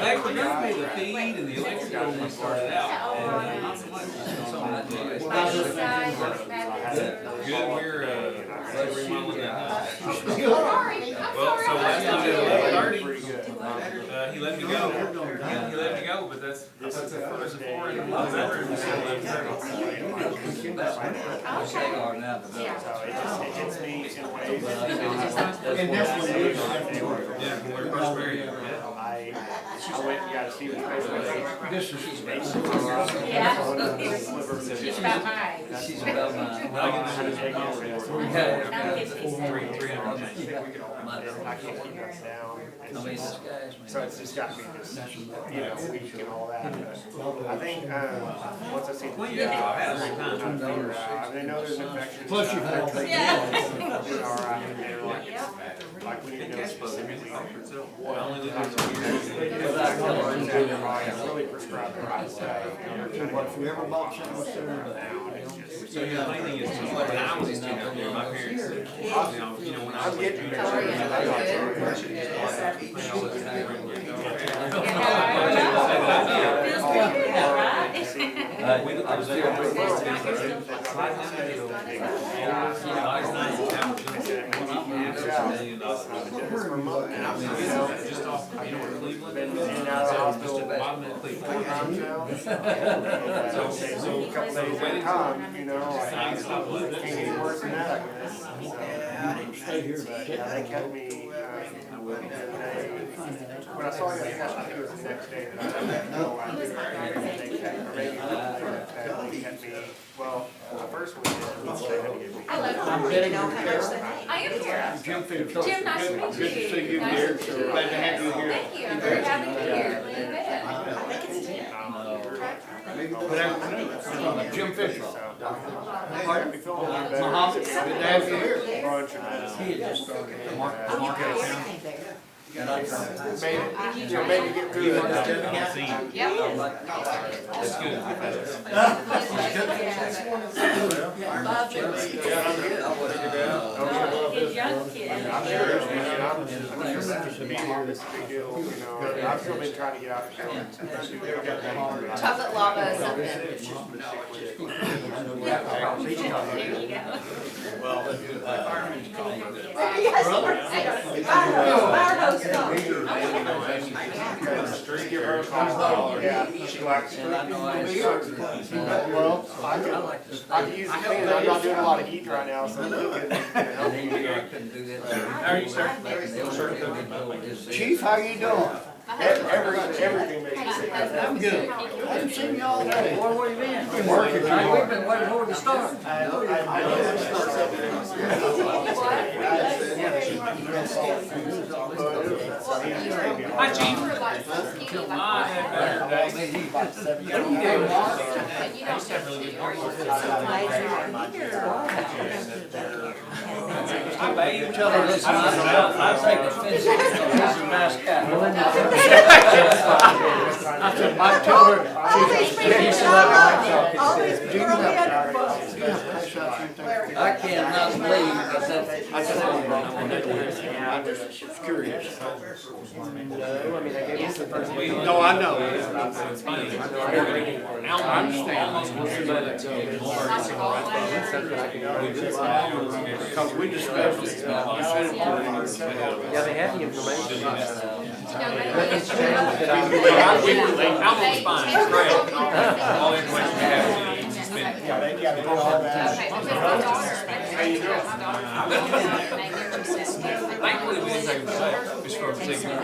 They were gonna pay the feed and the electrical when we started out, and not so much. Good, we're remodeling that house. Well, so last time it was 30, he let me go. He let me go, but that's the first floor in the bedroom. He said 11:30. It's me in ways. Yeah, when we were first married. I went and got a Stephen's Facebook. This is. Yeah. She's about mine. She's about mine. How to take it. I can't keep us down. So it's just got me this, weak and all that. I think, once I see the Yeah, I had a great time. they know there's infections. Plus you've had to take. Yeah. We're all right, and they're like we need to know specifically I only lived there 2 years. really prescribe the right way. What, if you ever bought something, So the funny thing is, when I was a teenager, my parents, when I was like junior, just off, Cleveland, and I was just at the bottom of Cleveland. I stopped living. Can't get worse than that, I guess. stay here. They kept me, when I saw you, I think it was the next day that I didn't know I did. Or maybe they kept me, well, the first week, they had to get me. Hello. I am here. Jim Fields. Jim, nice to meet you. Good to see you here, so glad to have you here. Thank you. I'm very happy to be here. Good afternoon. Jim Fisher. Pardon? Muhammad, good to have you here. Bunch of And I maybe get through it. Yep. That's good. His young kid. I'm sure it's to be here, this is a big deal, I've still been trying to get out there. Chocolate lava is something. There you go. Well, fireman's called for that. Fire hose come. Give her a call. Yeah, she likes it. Well, I can use the cleaner, I'm not doing a lot of heat right now, so. How are you, sir? Chief, how you doing? Everything makes sense. I'm good. I haven't seen you all day. Boy, where you been? Been working. We've been waiting for the start. Hi, Chief. Tell her this, I take offense to this mascot. I said, I told her. I cannot believe that I said, I'm just curious. No, I know. It's funny. I understand. Because we discussed it. Yeah, they have the information. Almost fine, it's great. All the information we have, we need to spend. Thankfully, we didn't take a mistake, just for a particular.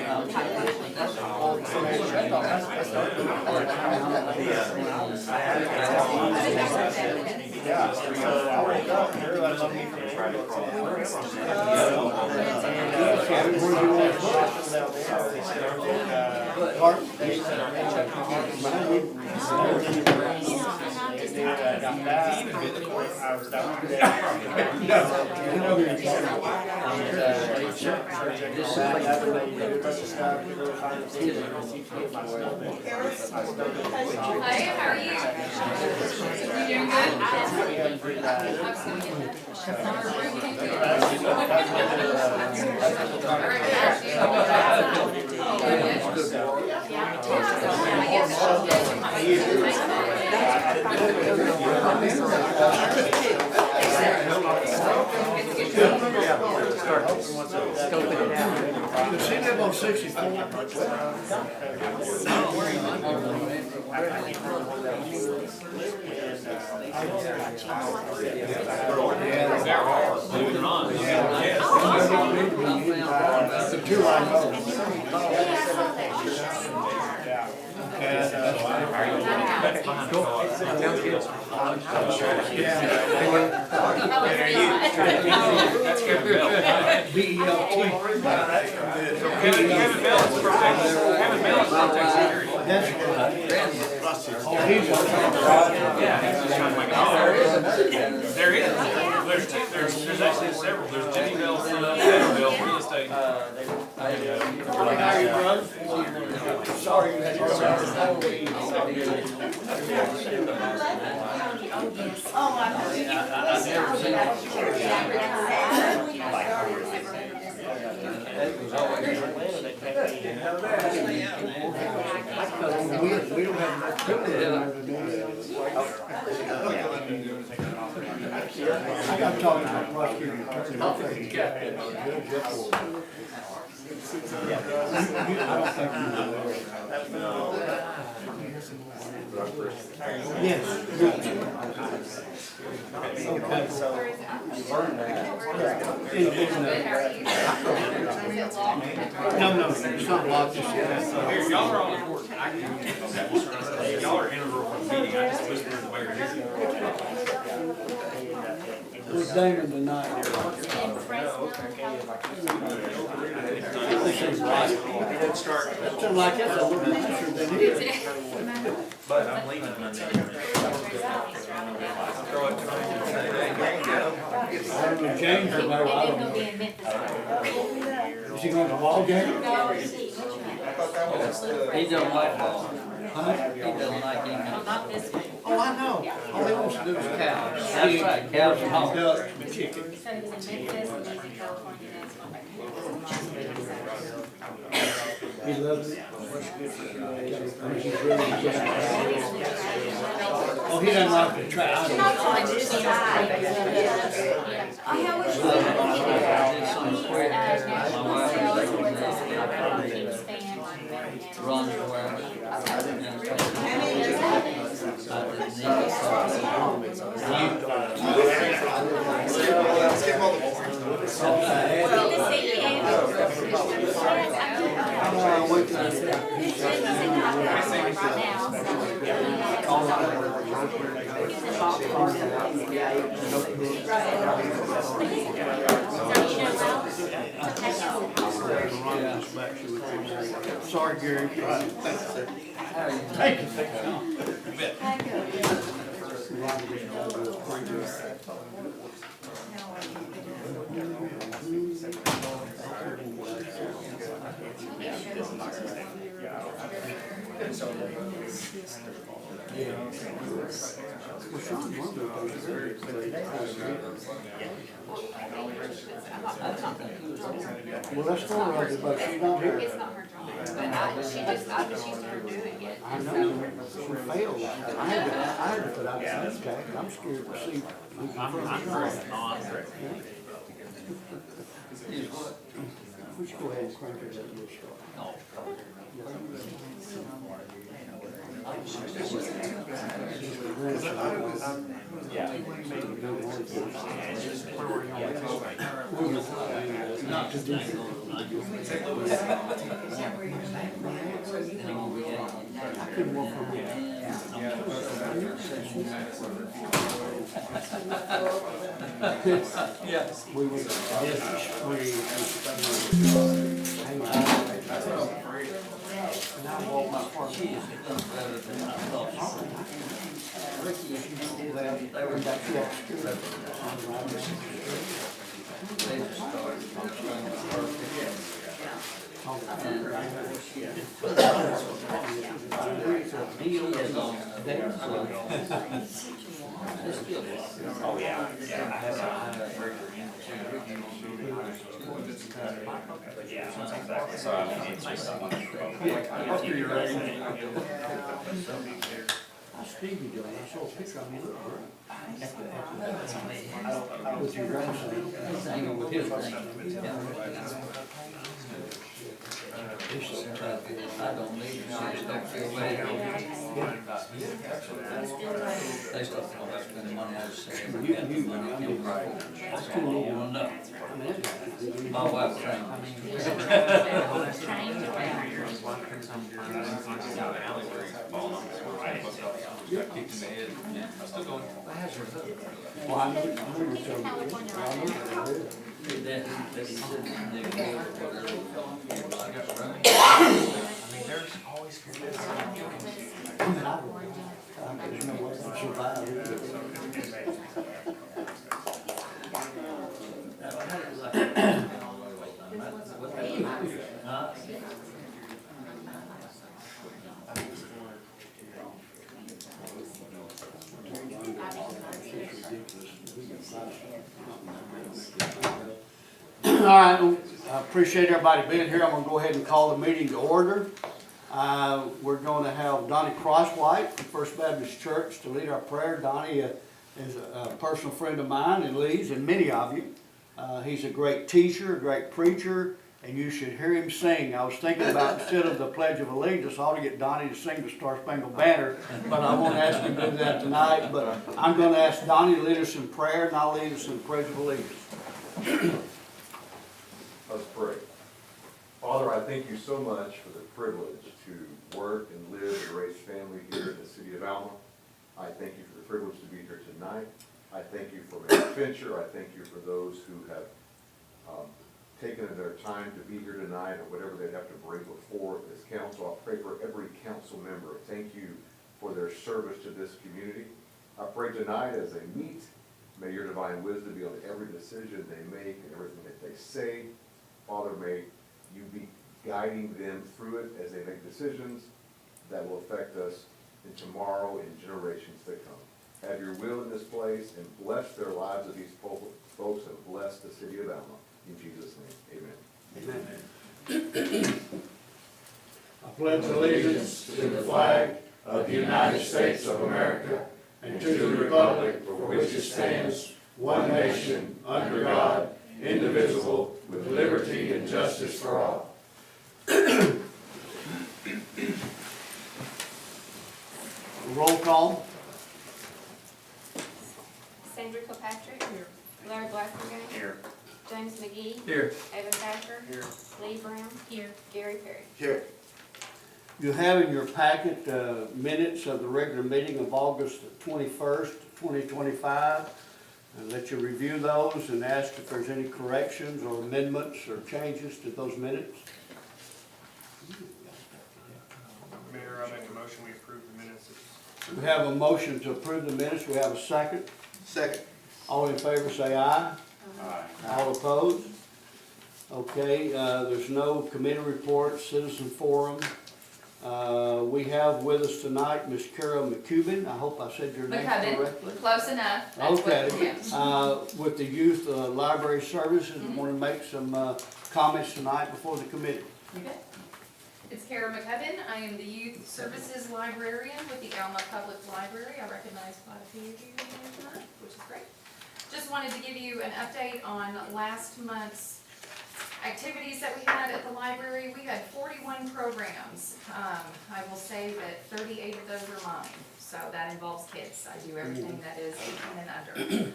that, I was down there. This is like Hey, how are you? You doing good? I was gonna get Does she live on 64? Believe it or not. The two I know. That's behind the That's Kevin Bell. BELT. Kevin Bell's protecting, Kevin Bell's protecting security. Oh, he's on. Yeah, he's just trying to make it all. There is. There's actually several. There's Jimmy Bell, Kevin Bell, real estate. Sorry, you had your we don't have enough I got to talk to my prosecutor. Yes. Okay, so. No, it's not locked just yet. Here, y'all are all important. Y'all are integral for the meeting. I just whispered in the mayor. Where's Damon tonight? This is right. Something like that's a little nicer than it. But I'm leaving Monday. Throw it to me. James or Mary, I don't know. Is he going to the ball game? He don't like ball. Huh? He doesn't like him. Not this one. Oh, I know. All he wants to do is cows. That's right, cows and hogs. Ducks and chickens. So he's in Memphis and he's in California, that's my He loves it. He's really just. Oh, he doesn't like to try. I don't know. Runs around. Sorry, Gary. Thank you. Well, that's for her, but she's not here. It's not her job, but she started doing it. I know, she failed. I had to put out some tax, I'm scared to see. I'm correct. We should go ahead and crank it up a little. Not to do. I couldn't walk from here. Yes. We were, hang on. She has done better than I thought she would. Ricky, they were back there. They just started playing perfect. He is on Oh, yeah, yeah, I have a but yeah, that's exactly. So I mean, it's just someone. After you're ready. How's Stevie doing? I saw a picture of him, look great. With your grandson. hanging with his thing. I don't need it, she just don't feel bad. They start talking about spending money on the That's too long. Well, no, I mean, that's- my wife trained Got kicked in the head. Yeah, I'm still going. Well, I know you're telling me. I know you're good. me. That he said, they go or whatever. I mean, there's always. I mean, there's no way to survive it. Huh? All right, I appreciate everybody being here. I'm gonna go ahead and call the meeting to order. We're gonna have Donnie Crosswhite from First Baptist Church to lead our prayer. Donnie is a personal friend of mine and Lee's and many of you. He's a great teacher, a great preacher, and you should hear him sing. I was thinking about, instead of the Pledge of Allegiance, I ought to get Donnie to sing the Star Spangled Banner, but I won't ask him to do that tonight. But I'm gonna ask Donnie to lead us in prayer, and I'll lead us in the Pledge of Allegiance. Let's pray. Father, I thank you so much for the privilege to work and live and raise family here in the city of Alma. I thank you for the privilege to be here tonight. I thank you for Mayor Fincher. I thank you for those who have taken their time to be here tonight, or whatever they have to bring before this council. I pray for every council member. Thank you for their service to this community. I pray tonight as they meet, may your divine wisdom be on every decision they make and everything that they say. Father, may you be guiding them through it as they make decisions that will affect us in tomorrow and generations to come. Have your will in this place and bless their lives of these folks and bless the city of Alma. In Jesus' name, amen. Amen. I pledge allegiance to the flag of the United States of America and to the republic for which it stands, one nation, under God, indivisible, with liberty and justice for all. Roll call. Sandra Kilpatrick. Here. Larry Blasberg. Here. James McGee. Here. Evan Thacker. Here. Lee Brown. Here. Gary Perry. Here. You have in your packet minutes of the regular meeting of August 21st, 2025. And let you review those and ask if there's any corrections or amendments or changes to those minutes. Mayor, I make a motion, we approve the minutes. We have a motion to approve the minutes. We have a second. Second. All in favor say aye. Aye. All opposed? Okay, there's no committee reports, citizen forum. We have with us tonight Ms. Carol McCubbin. I hope I said your name correctly. Close enough. That's Okay, what- yeah. with the Youth Library Services, I want to make some comments tonight before the committee. You bet. It's Kara McCubbin. I am the Youth Services Librarian with the Alma Public Library. I recognize quite a few of you here tonight, which is great. Just wanted to give you an update on last month's activities that we had at the library. We had 41 programs. I will say that 38 of those are mine, so that involves kids. I do everything that is 18 and under.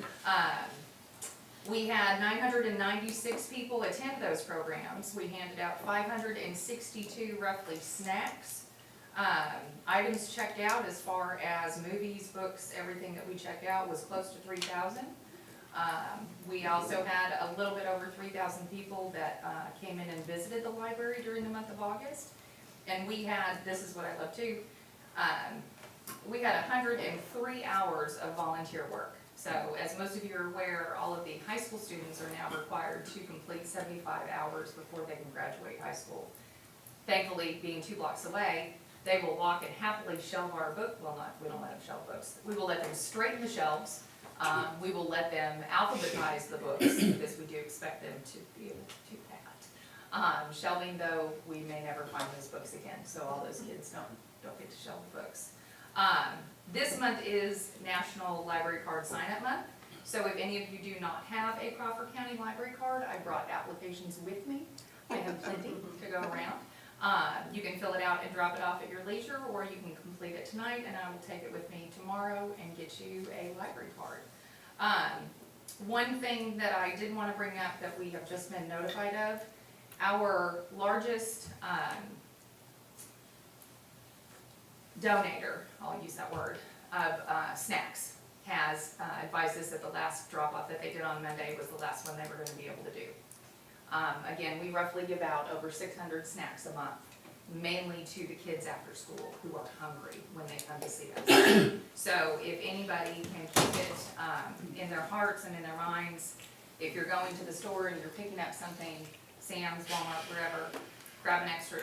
We had 996 people attend those programs. We handed out 562 roughly snacks. Items checked out as far as movies, books, everything that we checked out was close to 3,000. We also had a little bit over 3,000 people that came in and visited the library during the month of August. And we had, this is what I love too, we had 103 hours of volunteer work. So as most of you are aware, all of the high school students are now required to complete 75 hours before they can graduate high school. Thankfully, being 2 blocks away, they will walk and happily shelve our book, well not, we don't let them shelve books. We will let them straighten the shelves. We will let them alphabetize the books because we do expect them to be able to do that. Shelving though, we may never find those books again, so all those kids don't get to shelve the books. This month is National Library Card Sign-Up Month. So if any of you do not have a Crawford County Library card, I brought applications with me. I have plenty to go around. You can fill it out and drop it off at your leisure, or you can complete it tonight and I will take it with me tomorrow and get you a library card. One thing that I did want to bring up that we have just been notified of, our largest donator, I'll use that word, of snacks has advised us that the last drop-off that they did on Monday was the last one they were going to be able to do. Again, we roughly give out over 600 snacks a month, mainly to the kids after school who are hungry when they come to see us. So if anybody can keep it in their hearts and in their minds, if you're going to the store and you're picking up something, Sam's, Walmart, wherever, grab an extra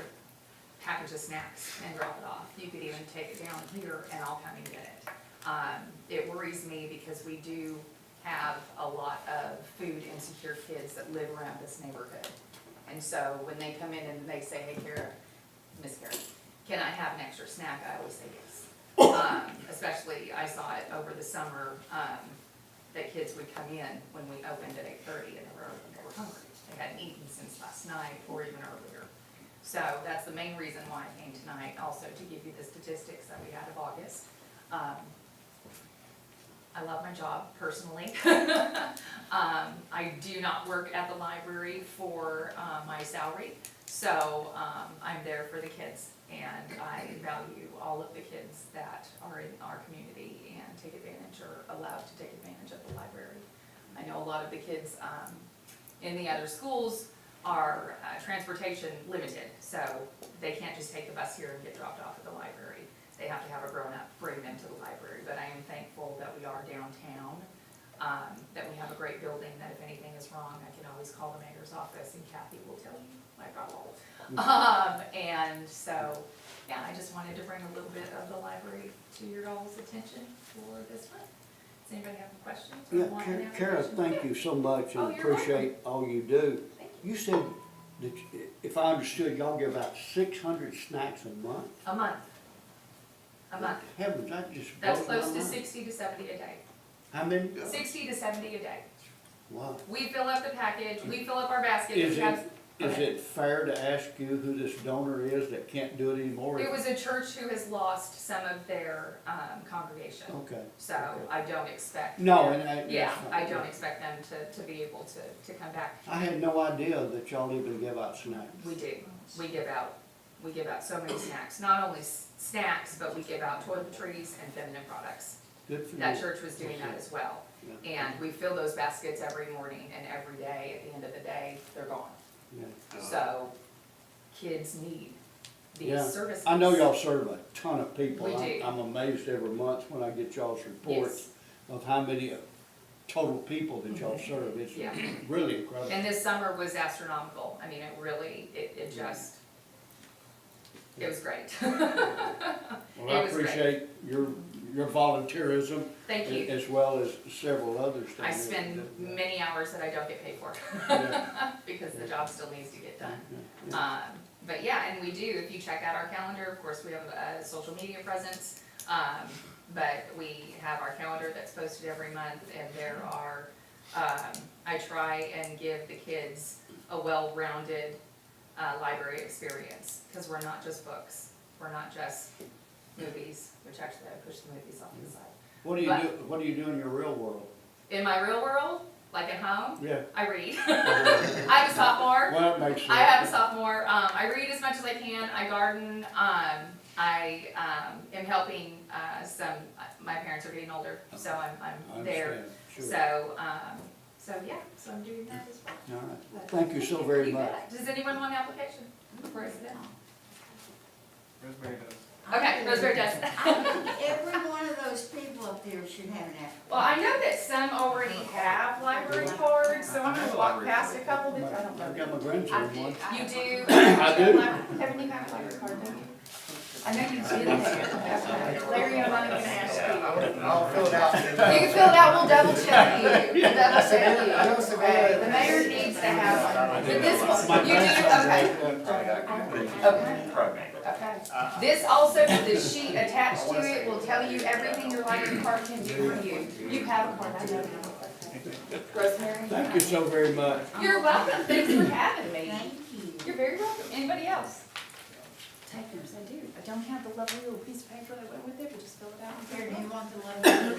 package of snacks and drop it off. You could even take it down here and I'll come and get it. It worries me because we do have a lot of food insecure kids that live around this neighborhood. And so when they come in and they say, hey Kara, Miss Kara, can I have an extra snack? I always say yes. Especially, I saw it over the summer, that kids would come in when we opened at 8:30 and they were hungry. They hadn't eaten since last night or even earlier. So that's the main reason why I came tonight, also to give you the statistics that we had of August. I love my job personally. I do not work at the library for my salary, so I'm there for the kids, and I value all of the kids that are in our community and take advantage or allowed to take advantage of the library. I know a lot of the kids in the other schools are transportation limited, so they can't just take the bus here and get dropped off at the library. They have to have a grown-up bring them to the library, but I am thankful that we are downtown, that we have a great building, that if anything is wrong, I can always call the mayor's office and Kathy will tell you my problem. And so, yeah, I just wanted to bring a little bit of the library to your all's attention for this month. Does anybody have any questions? Or want an Kara, application? thank you so much Oh, and you're appreciate all you do. Thank you. You said that, if I understood, y'all give out 600 snacks a month? A month. A month. Heavens, that just That's blows my close to mind. 60 to 70 a day. How many? 60 to 70 a day. Wow. We fill up the package, we fill up our basket. Is we have- Is it fair to ask you who this donor is that can't do it anymore? It was a church who has lost some of their congregation, Okay. so I don't expect. No, them- and I. Yeah, that's fine. I don't expect them to be able to come back. I had no idea that y'all even give out snacks. We do, we give out so many snacks, not only snacks, but we give out toiletries and feminine products. Good for you. That church was doing that as well. Yeah. And we fill those baskets every morning and every day, at the end of the day, they're gone. Yeah. So, kids need Yeah. these services. I know y'all serve a ton of people. We do. I'm amazed every month when I get y'all's reports of how many total people that y'all serve. It's Yeah. really incredible. And this summer was astronomical. I mean, it really, it just, it was great. Well, I it was great. appreciate your volunteerism Thank you. as well as several others. down I there. spend many hours that I don't get paid for Yeah. because the job still needs to get done. Yeah. But yeah, and we do, if you check out our calendar, of course, we have a social media presence. But we have our calendar that's posted every month, and there are, I try and give the kids a well-rounded library experience, because we're not just books, we're not just movies, which actually I push the movies off to the side. What do you But- do, what do you do in your real world? In my real world, like at home, Yeah. I read. I'm a sophomore. Well, that makes sense. I am a sophomore. I read as much as I can. I garden. I am helping my parents are getting older, so I I'm there. understand, sure. So yeah, so I'm doing that as well. All right. Thank you so very You much. bet. Does anyone want an application before I sit down? Rosemary does. Okay, Rosemary does. I think every one of those people up there should have an application. Well, I know that some already have library cards, so I'm gonna walk past a couple that I don't I've know. got my grandson one. You do? I do. Kevin, you have a library card, don't you? I know you did have. Larry, I'm not even gonna ask you. I'll fill it out. You can fill it out, we'll double check you. We'll double check you. I know Savannah- Okay, the mayor needs to have one, but this one, you do, okay. Okay. This also, the sheet attached to it will tell you everything your library card can do for you. You have a card, I know that. Rosemary? Thank you so very much. You're welcome, thanks for having me. Thank you. You're very welcome. Anybody else? Takers, I do. I don't have the lovely little piece of paper that went with it, but just fill it out. and Here, fill do it you out. want the letter?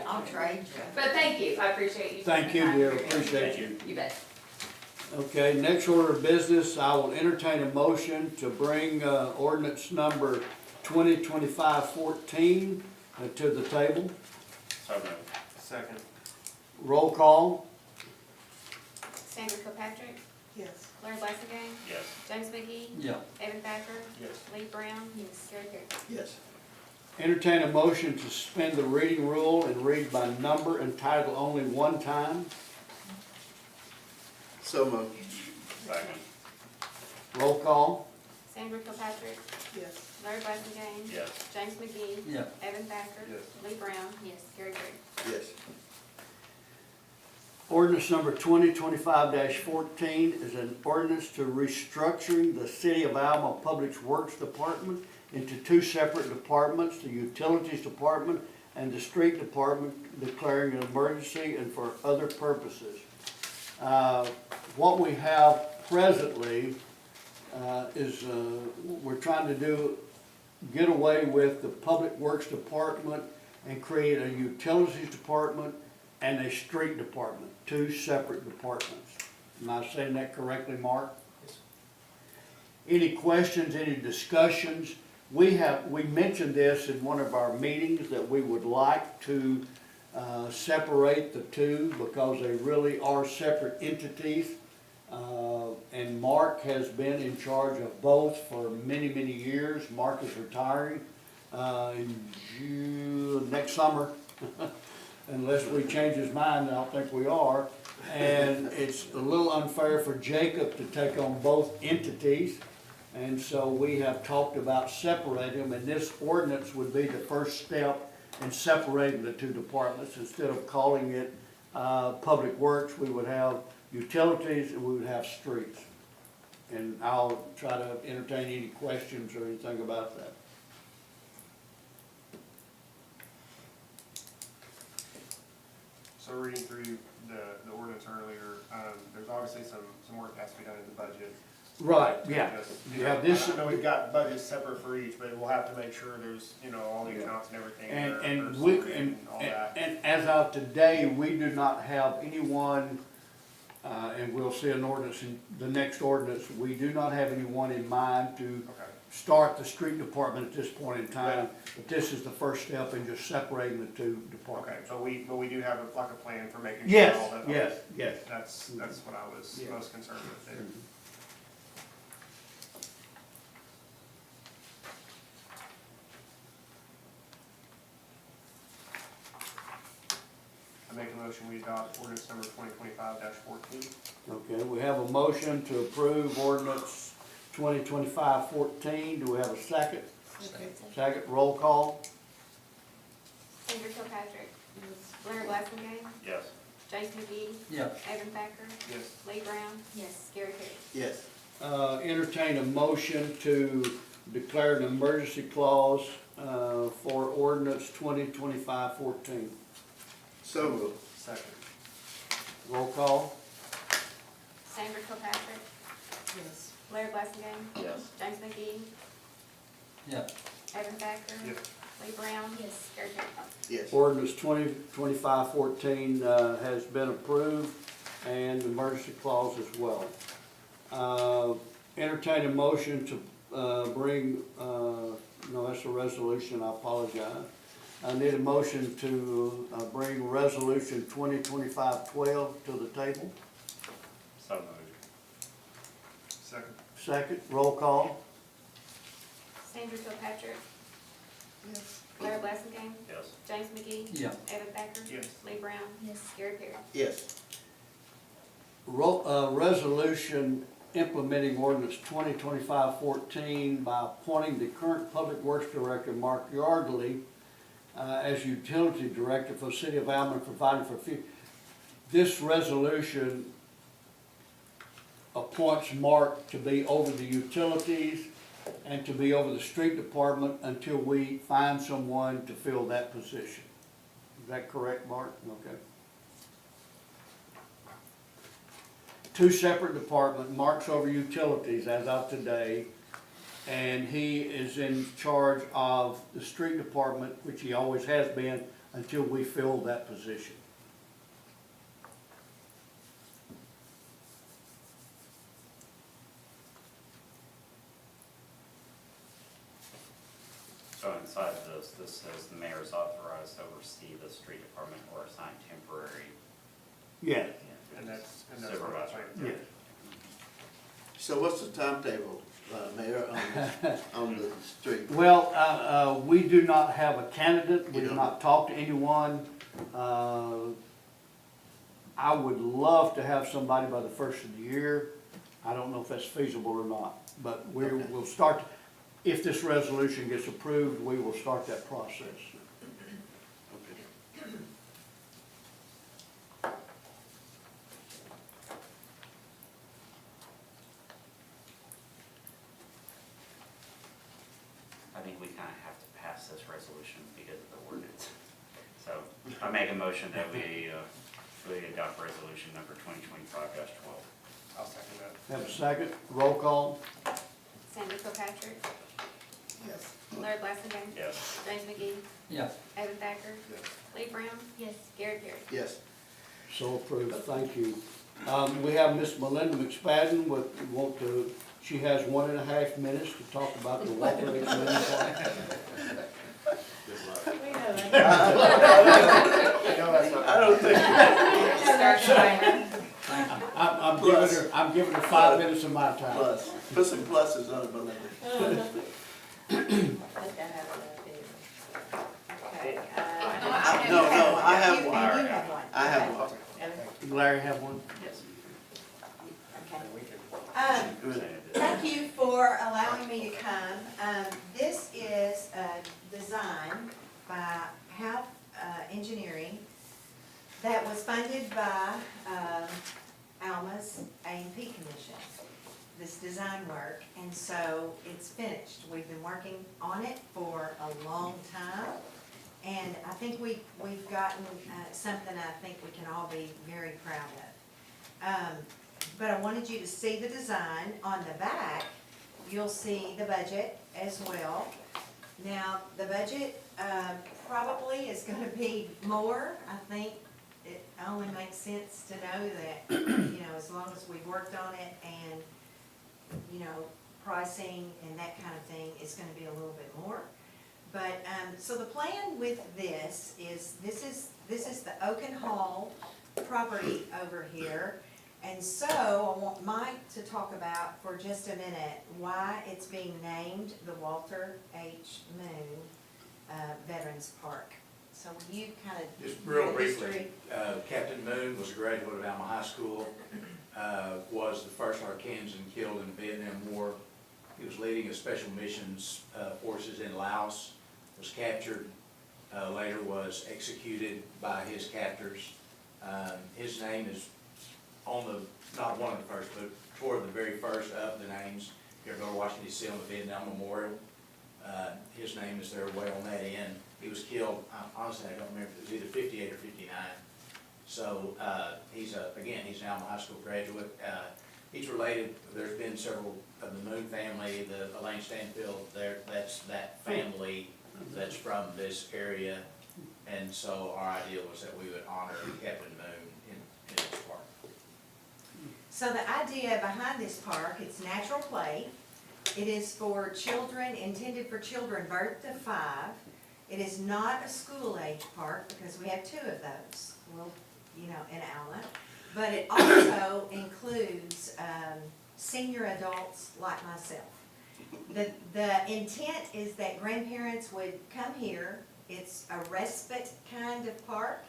I'll trade you. But thank you, I appreciate you. Thank you, dear, appreciate you. You bet. Okay, next order of business, I will entertain a motion to bring ordinance number 2025-14 to the table. Second. Roll call. Sandra Kilpatrick, Yes. Larry Blasingame, Yes. James McGee, Yeah. Evan Thacker, Yes. Lee Brown, Gary Perry. Yes. Entertain a motion to suspend the reading rule and read by number and title only one time. So moved. Second. Roll call. Sandra Kilpatrick, Yes. Larry Blasingame, Yes. James McGee, Yeah. Evan Thacker, Yes. Lee Brown, Gary Perry. Yes. Ordinance number 2025-14 is an ordinance to restructuring the City of Alma Public Works Department into two separate departments, the Utilities Department and the Street Department, declaring an emergency and for other purposes. What we have presently is we're trying to get away with the Public Works Department and create a Utilities Department and a Street Department, two separate departments. Am I saying that correctly, Mark? Any questions, any discussions? We mentioned this in one of our meetings that we would like to separate the two because they really are separate entities. And Mark has been in charge of both for many, many years. Mark is retiring in next summer. Unless we change his mind, I don't think we are. And it's a little unfair for Jacob to take on both entities. And so we have talked about separating them, and this ordinance would be the first step in separating the two departments. Instead of calling it Public Works, we would have Utilities and we would have Streets. And I'll try to entertain any questions or anything about that. So reading through the ordinance earlier, there's obviously some work that has to be done in the budget. Right, yeah. Yeah, this, I know we've got budgets separate for each, but we'll have to make sure there's, all the accounts and everything. and all that. and as of today, we do not have anyone, and we'll see an ordinance in the next ordinance, we do not have anyone in mind to Okay. start the street department at this point in time. But this is the first step in just separating the two Okay, departments. but we do have a plan for making sure Yes, all that. yes. That's what I was Yeah. most concerned with there. I make a motion, we adopt ordinance number 2025-14. Okay, we have a motion to approve ordinance 2025-14. Do we have a second? Second, roll call. Sandra Kilpatrick, Larry Blasingame, Yes. James McGee, Yeah. Evan Thacker, Yes. Lee Brown, Gary Perry. Yes. Entertain a motion to declare an emergency clause for ordinance 2025-14. So moved. Second. Roll call. Sandra Kilpatrick, Yes. Larry Blasingame, Yes. James McGee, Yeah. Evan Thacker, Yes. Lee Brown, Gary Perry. Yes. Ordinance 2025-14 has been approved, and the emergency clause as well. Entertain a motion to bring, no, that's a resolution, I apologize. I need a motion to bring resolution 2025-12 to the table. So moved. Second. Second, roll call. Sandra Kilpatrick. Larry Blasingame. Yes. James McGee. Yeah. Evan Thacker. Yes. Lee Brown. Yes. Gary Perry. Yes. Resolution implementing ordinance 2025-14 by appointing the current Public Works Director, Mark Yardley, as utility director for the city of Alma, providing for this resolution appoints Mark to be over the utilities and to be over the street department until we find someone to fill that position. Is that correct, Mark? Okay. Two separate departments. Mark's over utilities as of today, and he is in charge of the street department, which he always has been, until we fill that position. So inside of this says the mayor is authorized to oversee the street department or assign temporary Yes. And that's what I'm supervisor. saying. Yes. So what's the timetable, Mayor, on the street? Well, we do not have a candidate. We You have don't? not talked to anyone. I would love to have somebody by the first of the year. I don't know if that's feasible or not, but Okay. we'll start, if this resolution gets approved, we will start that process. Okay. I think we kind of have to pass this resolution because of the ordinance. So I make a motion that we adopt resolution number 2025-12. I'll second that. Have a second, roll call? Sandra Kilpatrick. Yes. Larry Blasingame. Yes. James McGee. Yeah. Evan Thacker. Yes. Lee Brown. Yes. Gary Perry. Yes. So approved, thank you. We have Miss Melinda McSpadden she has 1.5 minutes to talk about the Walker H. Moon Park. We know that. You know that's not. I don't think, I'm giving her 5 minutes of my time. plus, put some pluses on it, Melinda. Okay. No, I have one. And you have one. I have one. Larry have one? Yes. Okay. We can. Good. Thank you for allowing me to come. This is a design by Half Engineering that was funded by Alma's A&P Commission, this design work, and so it's finished. We've been working on it for a long time, and I think we've gotten something I think we can all be very proud of. But I wanted you to see the design. On the back, you'll see the budget as well. Now, the budget probably is gonna be more. I think it only makes sense to know that, you know, as long as we've worked on it and, you know, pricing and that kind of thing is gonna be a little bit more. But, so the plan with this is the Oaken Hall property over here. And so I want Mike to talk about for just a minute why it's being named the Walter H. Moon Veterans Park. So will you kind of Just give real the briefly, history? Captain Moon was a graduate of Alma High School, was the first Arkansan killed in the Vietnam War. He was leading a special missions forces in Laos, was captured, later was executed by his captors. His name is on the, not one of the first, but toward the very first of the names. If you ever go to Washington D.C. on the Vietnam Memorial, his name is there way on that end. He was killed, honestly, I don't remember, it was either 58 or 59. So he's he's an Alma High School graduate. He's related, there's been several of the Moon family, the Elaine Stanfield, that's that family that's from this area. And so our idea was that we would honor Captain Moon in this park. So the idea behind this park, it's natural play. It is for children, intended for children birth to 5. It is not a school-age park because we have 2 of those, well, you know, in Alma. But it also includes senior adults like myself. The intent is that grandparents would come here. It's a respite kind of park.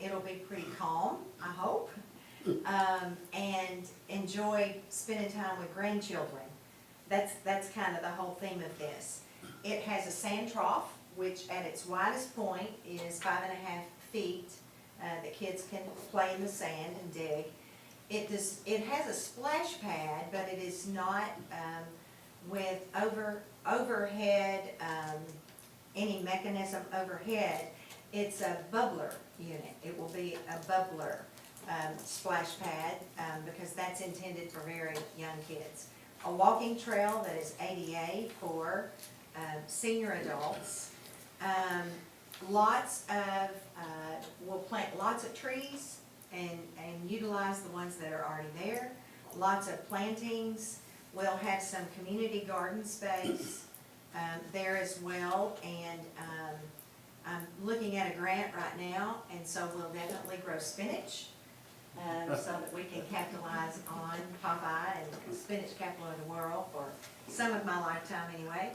It'll be pretty calm, I hope, and enjoy spending time with grandchildren. That's kind of the whole theme of this. It has a sand trough, which at its widest point is 5.5 feet. The kids can play in the sand and dig. It has a splash pad, but it is not with overhead, any mechanism overhead. It's a bubbler unit. It will be a bubbler splash pad because that's intended for very young kids. A walking trail that is ADA for senior adults. We'll plant lots of trees and utilize the ones that are already there. Lots of plantings. We'll have some community garden space there as well. And I'm looking at a grant right now, and so we'll definitely grow spinach so that we can capitalize on Popeye and spinach capital of the world for some of my lifetime anyway.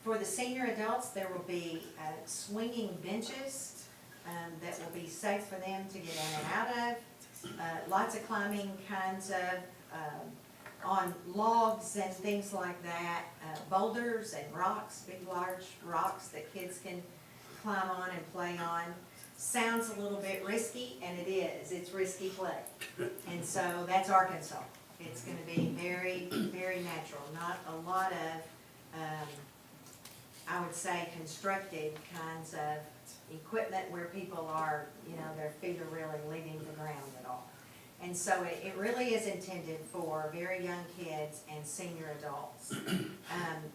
For the senior adults, there will be swinging benches that will be safe for them to get in and out of. Lots of climbing kinds of, on logs and things like that, boulders and rocks, big large rocks that kids can climb on and play on. Sounds a little bit risky, and it is. It's risky play. And so that's Arkansas. It's going to be very, very natural. Not a lot of, I would say, constructed kinds of equipment where people are, their feet are really leaving the ground at all. And so it really is intended for very young kids and senior adults.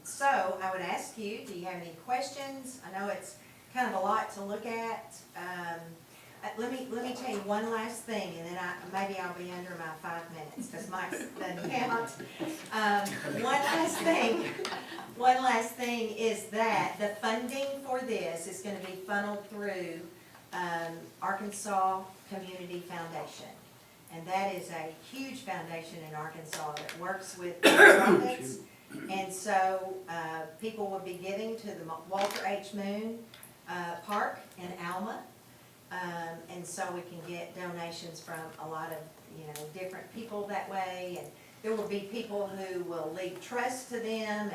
So I would ask you, do you have any questions? I know it's kind of a lot to look at. Let me tell you one last thing, and then maybe I'll be under my 5 minutes because Mike's doesn't count. One last thing is that the funding for this is going to be funneled through Arkansas Community Foundation. And that is a huge foundation in Arkansas that works with nonprofits. And so people will be giving to the Walter H. Moon Park in Alma. And so we can get donations from a lot of, different people that way. And there will be people who will leave trust to them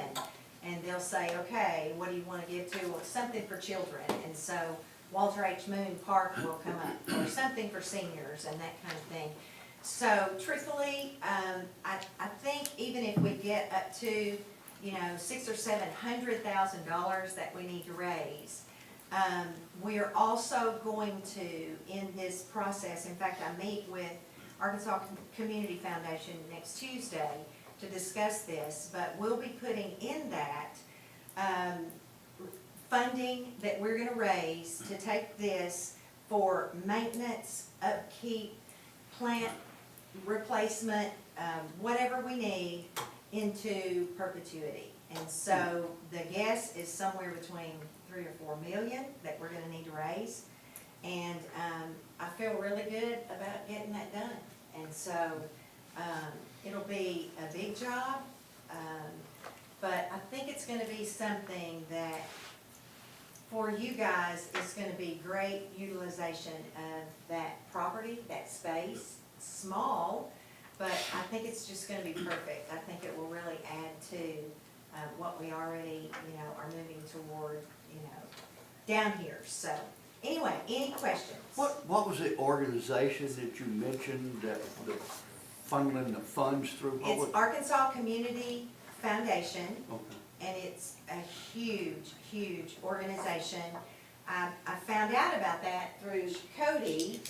and they'll say, okay, what do you want to give to? Well, something for children. And so Walter H. Moon Park will come up, or something for seniors and that kind of thing. So truthfully, I think even if we get up to, $600,000 or $700,000 that we need to raise, we are also going to, in this process, in fact, I meet with Arkansas Community Foundation next Tuesday to discuss this, but we'll be putting in that funding that we're going to raise to take this for maintenance, upkeep, plant replacement, whatever we need into perpetuity. And so the guess is somewhere between 3 or 4 million that we're going to need to raise. And I feel really good about getting that done. And so it'll be a big job, but I think it's going to be something that for you guys is going to be great utilization of that property, that space. Small, but I think it's just going to be perfect. I think it will really add to what we already, are moving toward, down here. So anyway, any questions? What was the organization that you mentioned that the funneling the funds through? It's Arkansas Community Foundation, Okay. and it's a huge, huge organization. I found out about that through Cody.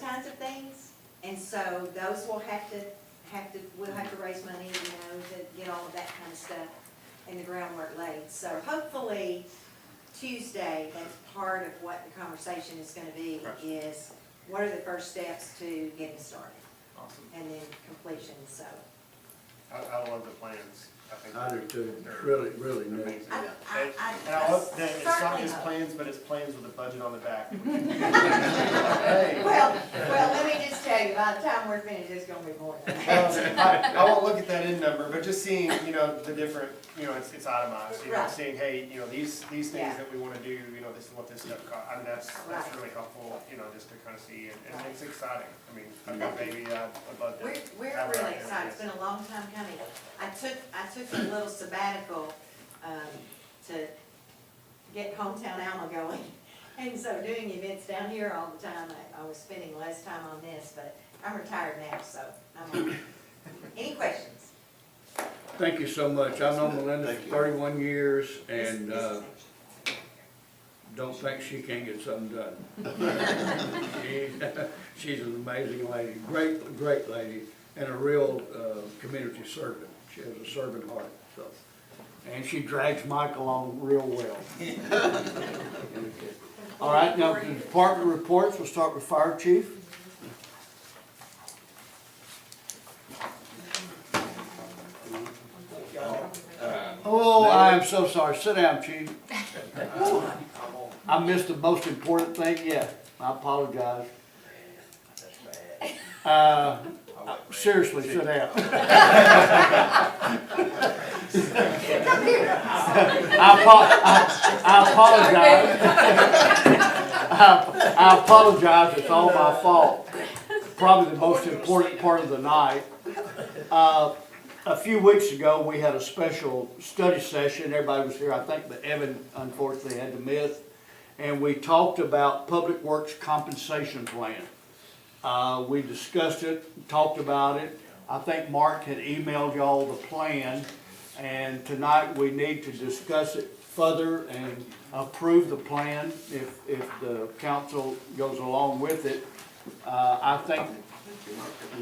kinds of things. And so those will we'll have to raise money, you know, to get all of that kind of stuff and the groundwork laid. So hopefully Tuesday, that's part of what the conversation is gonna be, is what are the first steps to getting started? Awesome. And then completion, so. I love the plans. think I do too, they're really, really neat. amazing. I And I love that it's not certainly just hope. plans, but it's plans with a budget on the back. Well, let me just tell you, by the time we're finished, it's gonna be more than that. I won't look at that end number, but just seeing, you know, the different, you know, it's itemized, you know, Right. seeing, hey, you know, these things Yeah. that we wanna do, you know, this is what this stuff costs. I mean, that's Right. really helpful, you know, just to kind of see, and Right. it's exciting. I mean, I've got a baby, I'd love to. We're have her out really there, excited, yes. it's been a long time coming. I took a little sabbatical, to get hometown Alma going. And so doing events down here all the time, I was spending less time on this, but I'm retired now, so I'm on. Any questions? Thank you so much. I've known Melinda for 31 years and, This don't think she can't get something done. She's an amazing lady, great lady, and a real, community servant. She has a servant heart, so. And she drags Mike along real well. All right, now the department reports, we'll start with Fire Chief. Oh, I am so sorry. Sit down, Chief. I missed the most important thing yet. I apologize. Seriously, sit down. I apologize. I apologize. It's all my fault. Probably the most important part of the night. A few weeks ago, we had a special study session. Everybody was here, I think, but Evan unfortunately had to miss. And we talked about Public Works compensation plan. We discussed it, talked about it. I think Mark had emailed y'all the plan. And tonight, we need to discuss it further and approve the plan if the council goes along with it. I think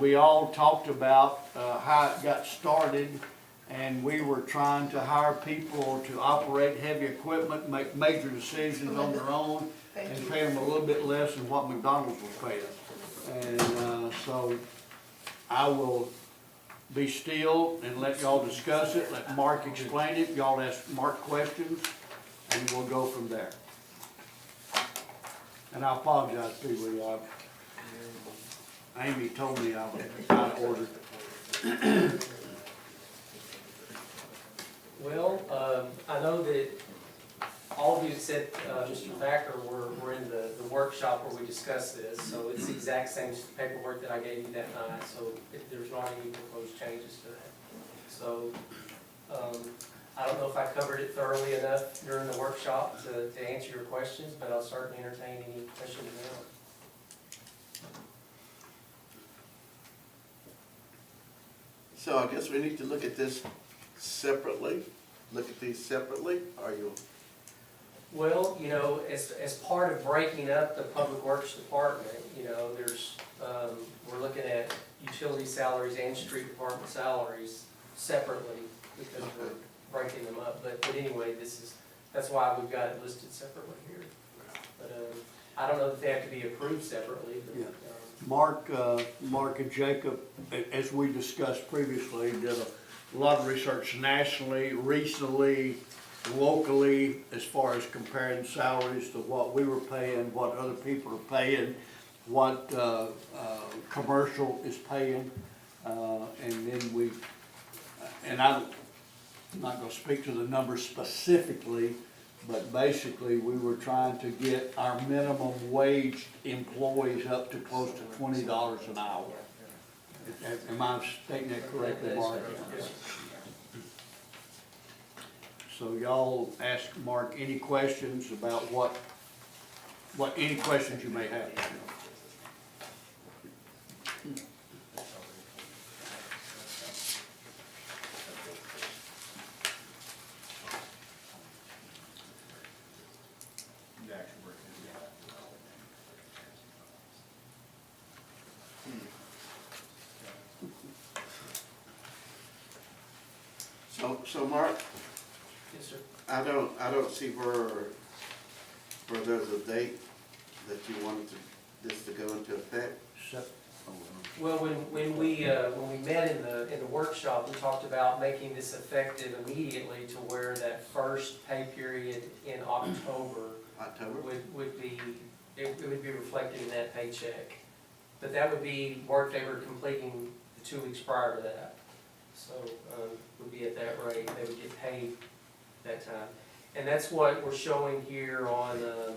we all talked about how it got started, and we were trying to hire people to operate heavy equipment, make major decisions on their own, and pay them a little bit less than what McDonald's was paying. And so I will be still and let y'all discuss it, let Mark explain it, y'all ask Mark questions, and we'll go from there. And I apologize, people, Amy told me I was out of order. Well, I know that all of you except Mr. Thacker were in the workshop where we discussed this, so it's the exact same paperwork that I gave you that night, so there's not any proposed changes to that. So, I don't know if I covered it thoroughly enough during the workshop to answer your questions, but I'll certainly entertain any questions now. So I guess we need to look at this separately, look at these separately, are you? Well, you know, as part of breaking up the Public Works Department, you know, there's, we're looking at utility salaries and street department salaries separately because we're breaking them up. But anyway, that's why we've got it listed separately here. But I don't know that they have to be approved separately, but. Yeah. Mark and Jacob, as we discussed previously, did a lot of research nationally, regionally, locally, as far as comparing salaries to what we were paying, what other people are paying, what commercial is paying, and then I'm not going to speak to the numbers specifically, but basically we were trying to get our minimum wage employees up to close to $20 an hour. Am I stating that correctly, Mark? So y'all ask Mark any questions about what any questions you may have. So Mark, Yes, sir. I don't see where there's a date that you wanted this to go into effect. Well, when we met in the workshop, we talked about making this effective immediately to where that first pay period in October October? would be, it would be reflected in that paycheck. But that would be work they were completing the 2 weeks prior to that. So, would be at that rate, they would get paid that time. And that's what we're showing here on the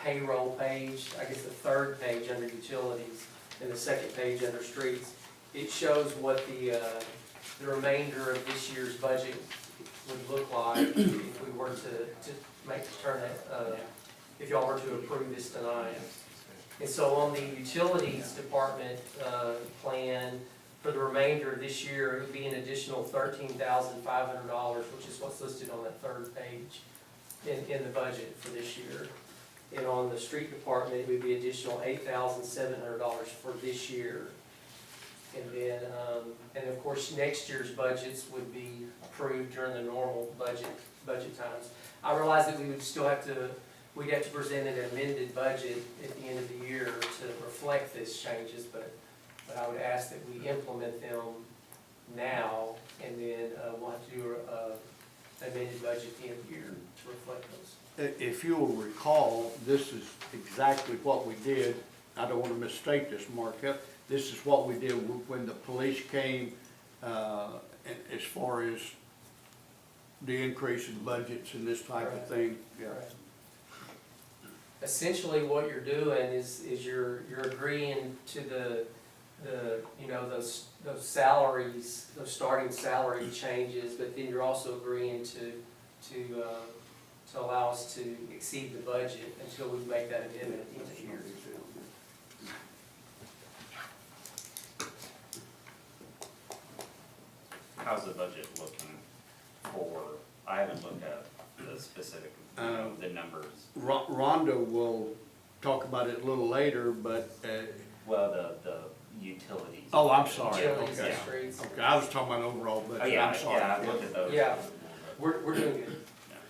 payroll page, I guess the third page under utilities, and the second page under streets. It shows what the remainder of this year's budget would look like if we were to if y'all were to approve this tonight. And so on the utilities department, plan, for the remainder of this year, it would be an additional $13,500, which is what's listed on that third page in the budget for this year. And on the street department, it would be additional $8,700 for this year. And then, and of course, next year's budgets would be approved during the normal budget times. I realize that we would still have to, we'd have to present an amended budget at the end of the year to reflect these changes, but I would ask that we implement them now, and then we'll have to do an amended budget at the end of the year to reflect those. If you will recall, this is exactly what we did. I don't want to mistake this, Mark. This is what we did when the police came, as far as the increase in budgets and this type of thing. Yeah. Right. Essentially, what you're doing is you're agreeing to the you know, those salaries, those starting salary changes, but then you're also agreeing to allow us to exceed the budget until we make that amendment at the end of the year. How's the budget looking for, I haven't looked at the specific, the numbers. Rhonda will talk about it a little later, but, Well, the utilities. oh, I'm sorry. Utilities and Okay. streets. Okay, I was talking about overall Oh, budget. yeah, I'm sorry. yeah, I've looked at those. Yeah. We're doing good.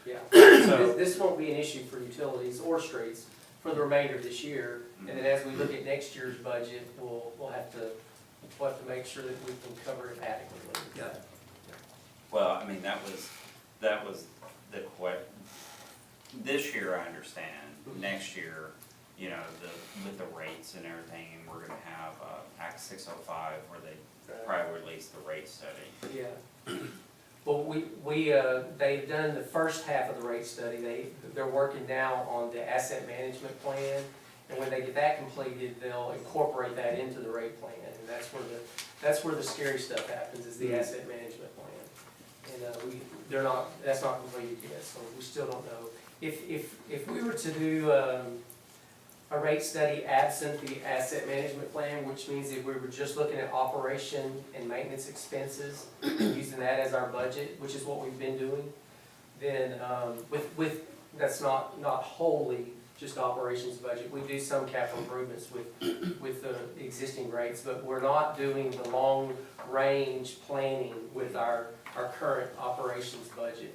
Yeah. So- This won't be an issue for utilities or streets for the remainder of this year. And then as we look at next year's budget, we'll have to make sure that we can cover it adequately. Yeah. Well, I mean, that was the this year, I understand. Next year, you know, with the rates and everything, and we're gonna have, Act 605, where they probably release the rate study. Yeah. Well, they've done the first half of the rate study. They're working now on the asset management plan. And when they get that completed, they'll incorporate that into the rate plan. And that's where the scary stuff happens, is the asset management plan. And that's not completed yet, so we still don't know. If we were to do a rate study absent the asset management plan, which means if we were just looking at operation and maintenance expenses, using that as our budget, which is what we've been doing, then that's not wholly just operations budget. We do some capital improvements with the existing rates, but we're not doing the long-range planning with our current operations budget.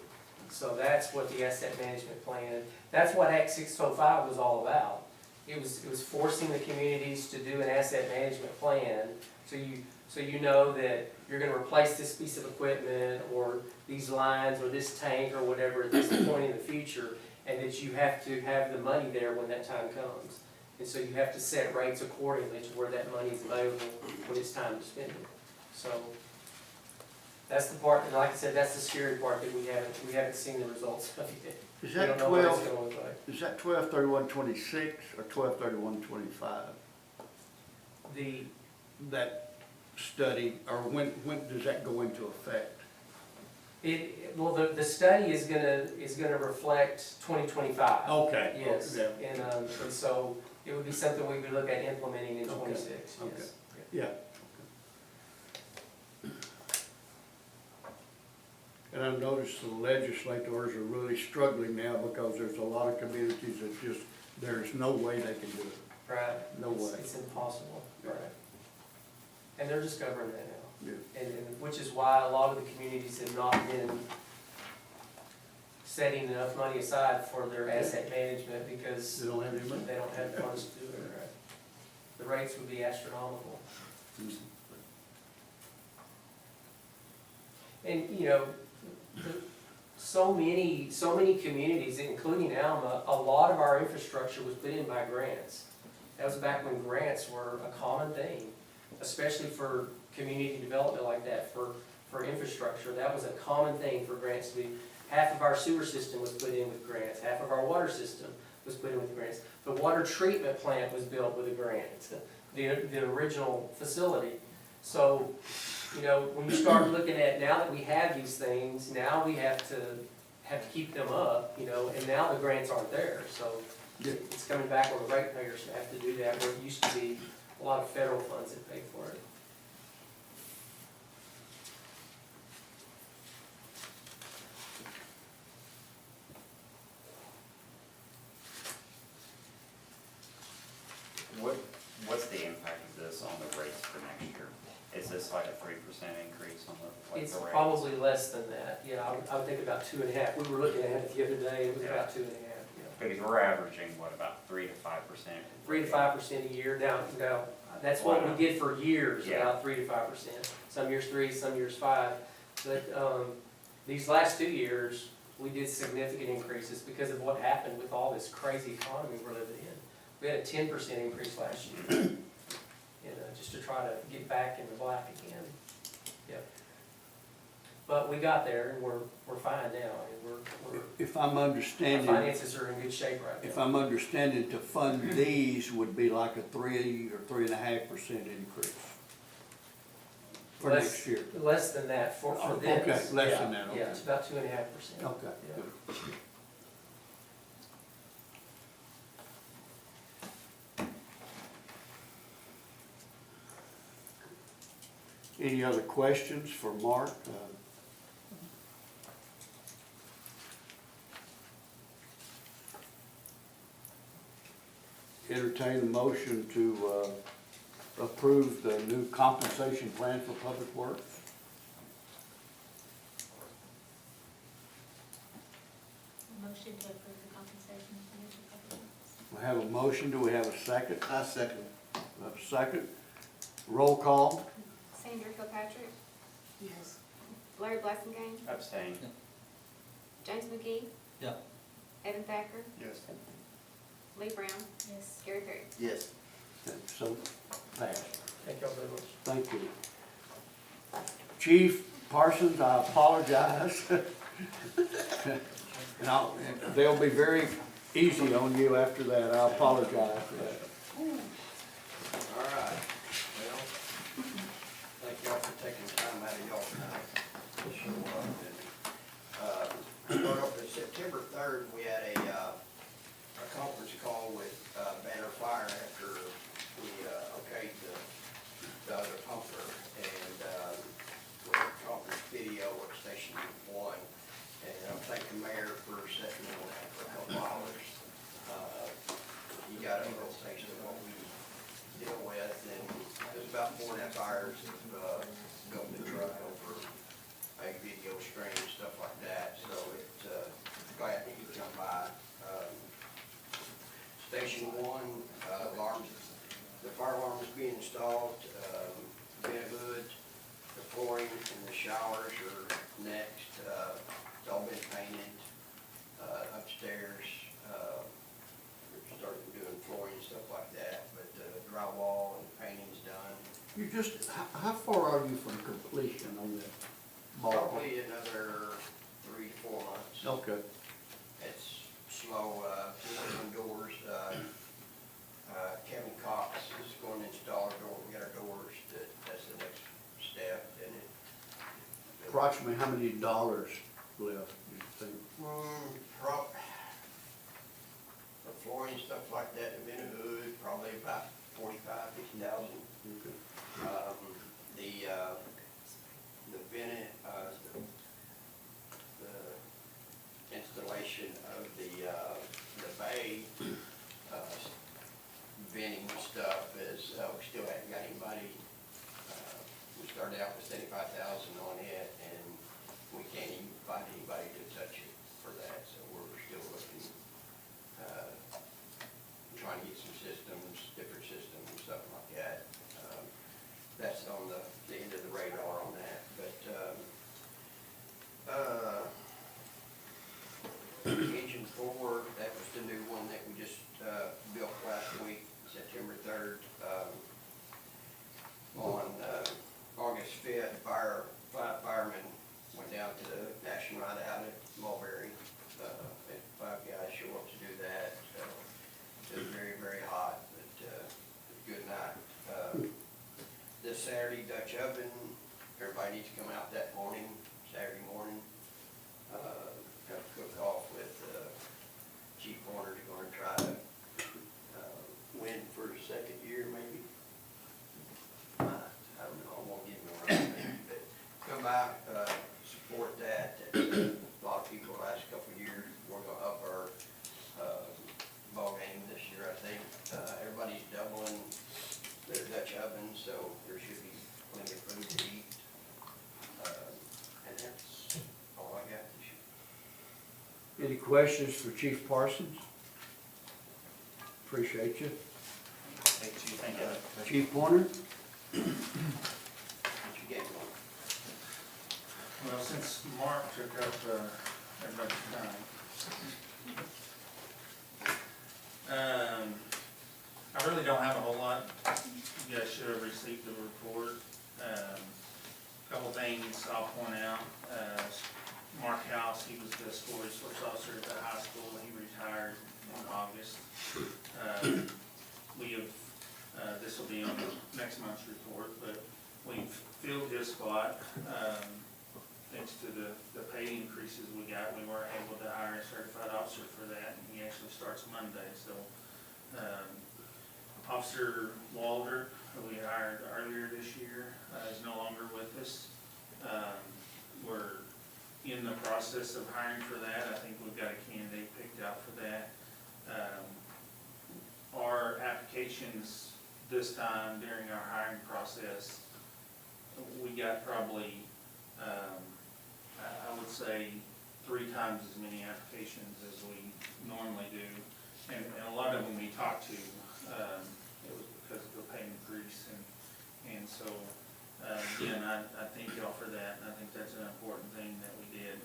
So that's what the asset management plan, that's what Act 605 was all about. It was forcing the communities to do an asset management plan, so you know that you're gonna replace this piece of equipment, or these lines, or this tank, or whatever at this point in the future, and that you have to have the money there when that time comes. And so you have to set rates accordingly to where that money is available when it's time to spend it. So that's the part, and like I said, that's the scary part that we haven't seen the results of yet. Is We that don't know what it's 12, gonna look like. is that 12/31/26 or 12/31/25? That study, or when does that go into effect? Well, the study is gonna reflect 2025. Okay. Yes, Yeah. and so it would be something we would look at implementing in Okay. 26, Okay. yes. Yeah. And I've noticed the legislators are really struggling now because there's a lot of communities that just, there's no way they can do it. Right. No way. It's impossible, right. And they're discovering that now. Yeah. And which is why a lot of the communities have not been setting enough money aside for their asset management because They don't have any money. they don't have the funds to do it. Right? The rates would be astronomical. And, you know, so many communities, including Alma, a lot of our infrastructure was put in by grants. That was back when grants were a common thing, especially for community development like that, for infrastructure. That was a common thing for grants to be. Half of our sewer system was put in with grants, half of our water system was put in with grants. The water treatment plant was built with a grant, the original facility. So, you know, when you start looking at, now that we have these things, now we have to keep them up, you know, and now the grants aren't there, so it's coming back on the ratepayers to have to do that, where it used to be a lot of federal funds that paid for it. What's the impact of this on the rates for next year? Is this like a 3% increase on the, It's the rates? probably less than that, yeah, I would think about 2.5. We were looking at it the other day, it was about 2.5, yeah. Because we're averaging, what, about 3 to 5%? 3 to 5% a year. Now, that's what we did for years, Yeah. about 3 to 5%. Some years 3, some years 5. But these last 2 years, we did significant increases because of what happened with all this crazy economy we're living in. We had a 10% increase last year, just to try to get back in the black again. Yep. But we got there, and we're fine now, and If I'm our understanding, finances are in good shape right now. if I'm understanding, to fund these would be like a 3 or 3.5% increase for Less- next year. Less than that for this. Okay, less Yeah, than that, okay. Yeah, it's about 2.5%. Okay, Yeah. good. Any other questions for Mark? Entertain a motion to approve the new compensation plan for Public Works. Motion to approve the compensation plan for public works. We have a motion, do we have a second? I second. We have a second. Roll call. Sandra Kilpatrick, Yes. Larry Blasingame, Abstain. James McGee. Yeah. Evan Thacker, Yes. Lee Brown, Yes. Gary Perry. Yes. So, passed. Thank y'all very much. Thank you. Chief Parsons, I apologize. And they'll be very easy on you after that. I apologize for that. All right, well, thank y'all for taking time out of y'all tonight to show up. And start off with September 3rd, we had a conference call with Banner Fire after we okayed the other pumper. And we had a conference video at Station 1. And I'm thanking the mayor for setting me on that for a couple hours. You got a little taste of what we deal with, and there's about 4.5 hours of going the truck over a video stream and stuff like that, so it's glad that you come by. Station 1, alarms, the fire alarm is being installed, vent hood, the flooring and the showers are next, it's all been painted, upstairs, we're starting doing flooring and stuff like that, but drywall and painting's done. You just, how far are you from completion on that? ballpark? Probably another 3 to 4 months. Okay. It's slow, open doors, Kevin Cox is going to install our door, we got our doors, that's the next step, and it. Approximately how many dollars left, do you think? The flooring and stuff like that, the vent hood, probably about 45,000 to 50,000. Okay. The vent, the installation of the bay, venting stuff is, we still haven't got anybody. We started out with Saturday, Dutch oven, everybody needs to come out that morning, Saturday morning. Got to cook off with, Chief Warner's gonna try to, win for the second year maybe. I don't know, I won't give him a run, maybe, but come by, support that. A lot of people the last couple of years, we're gonna up our, ball game this year, I think. Everybody's doubling their Dutch oven, so there should be plenty of food to eat. And that's all I got this year. Any questions for Chief Parsons? Appreciate you. Thank you. Chief Pointer? What you gave me? Well, since Mark took up everybody's time, I really don't have a whole lot. You guys should have received the report. Couple things I'll point out. Mark House, he was the school resource officer at the high school. He retired in August. We have, this will be on next month's report, but we've filled his spot. Thanks to the pay increases we got, we were able to hire a certified officer for that, and he actually starts Monday, so. Officer Walter, who we hired earlier this year, is no longer with us. We're in the process of hiring for that. I think we've got a candidate picked out for that. Our applications this time during our hiring process, we got probably, I would say, 3 times as many applications as we normally do. And a lot of them we talked to, it was because of the pay increase, and so, again, I thank y'all for that, and I think that's an important thing that we did.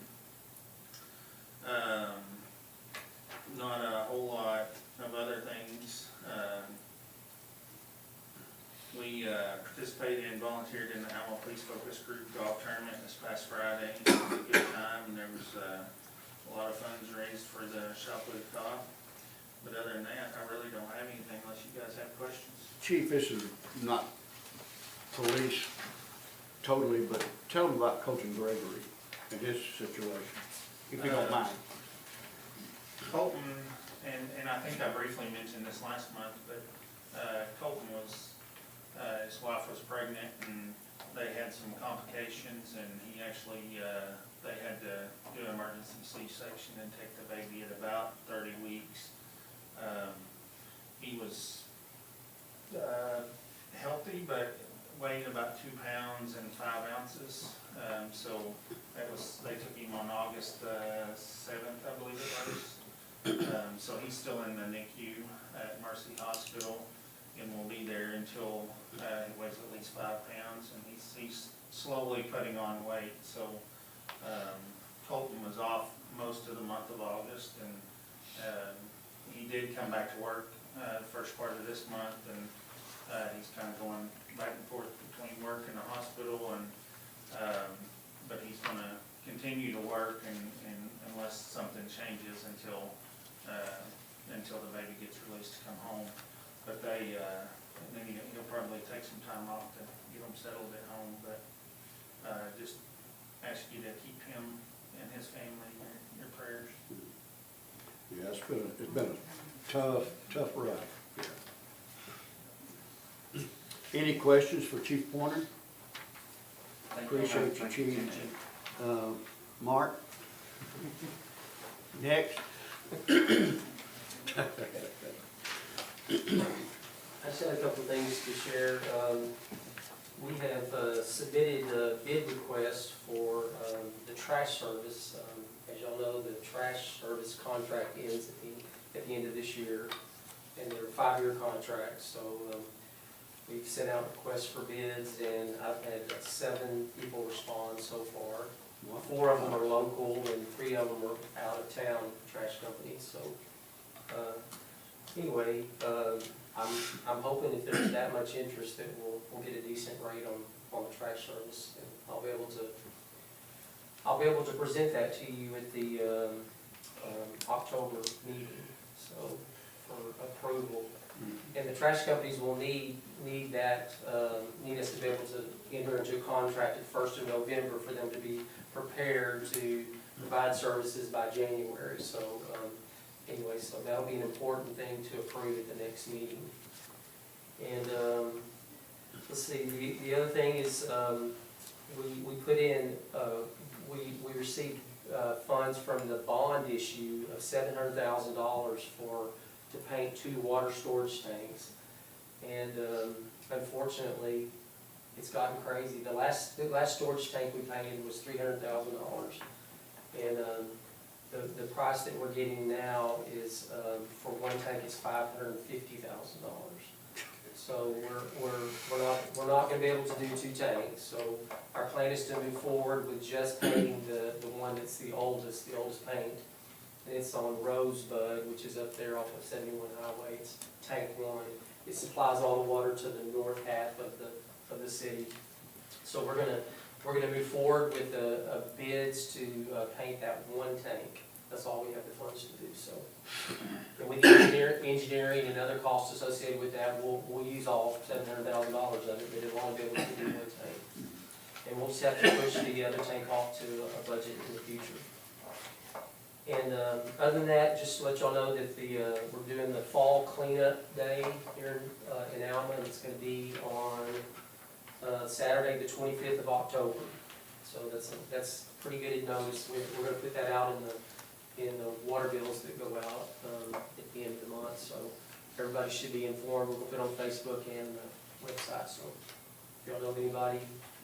Not a whole lot of other things. We participated and volunteered in the Alamo Police Focus Group golf tournament this past Friday. It was a good time, and there was a lot of funds raised for the Shopwood Cop. But other than that, I really don't have anything unless you guys have questions. Chief, this is not police totally, but tell them about Colton Gregory and his situation, if you don't mind. Colton, and I think I briefly mentioned this last month, but Colton was, his wife was pregnant and they had some complications, and he actually, they had to do an emergency C-section and take the baby at about 30 weeks. He was healthy, but weighed about 2 pounds and 5 ounces. So that was, they took him on August 7th, I believe it was. So he's still in the NICU at Mercy Hospital, and will be there until he weighs at least 5 pounds, and he's slowly putting on weight. So Colton was off most of the month of August, and he did come back to work the first part of this month, and he's kind of going back and forth between work and the hospital, and but he's going to continue to work, and unless something changes until the baby gets released to come home. But they, and then he'll probably take some time off to get him settled at home. But just ask you to keep him and his family in your prayers. Yeah, it's been a tough ride. Yeah. Any questions for Chief Pointer? Appreciate you, Chief. Mark? Next. I just had a couple of things to share. We have submitted a bid request for the trash service. As y'all know, the trash service contract ends at the end of this year, and they're 5-year contracts. So we've sent out requests for bids, and I've had 7 people respond so far. 4 of them are local, and 3 of them are out of town trash companies. So anyway, I'm hoping if there's that much interest that we'll get a decent rate on the trash service, and I'll be able to present that to you at the October meeting, so for approval. And the trash companies will need need that, need us to be able to enter into a contract at 1st of November for them to be prepared to provide services by January. So, anyway, so that'll be an important thing to approve at the next meeting. And, let's see, the other thing is, we put in, we received funds from the bond issue of $700,000 to paint 2 water storage tanks. And unfortunately, it's gotten crazy. The last storage tank we painted was $300,000. And the price that we're getting now is, for one tank, is $550,000. So we're not gonna be able to do 2 tanks. So our plan is to move forward with just painting the one that's the oldest paint. And it's on Rosebud, which is up there off of 71 Highway. It's tank 1. It supplies all the water to the north half of the city. So we're gonna move forward with a bids to paint that 1 tank. That's all we have the funds to do. So, and with the engineering and other costs associated with that, we'll use all $700,000 of it, but it'll only be able to do 1 tank. And we'll just have to push the other tank off to a budget in the future. And other than that, just to let y'all know that we're doing the fall cleanup day here in Alma, and it's going to be on Saturday, the 25th of October. So that's pretty good notice. We're going to put that out in the water bills that go out at the end of the month. So everybody should be informed. We'll put it on Facebook and the website. So if y'all know of anybody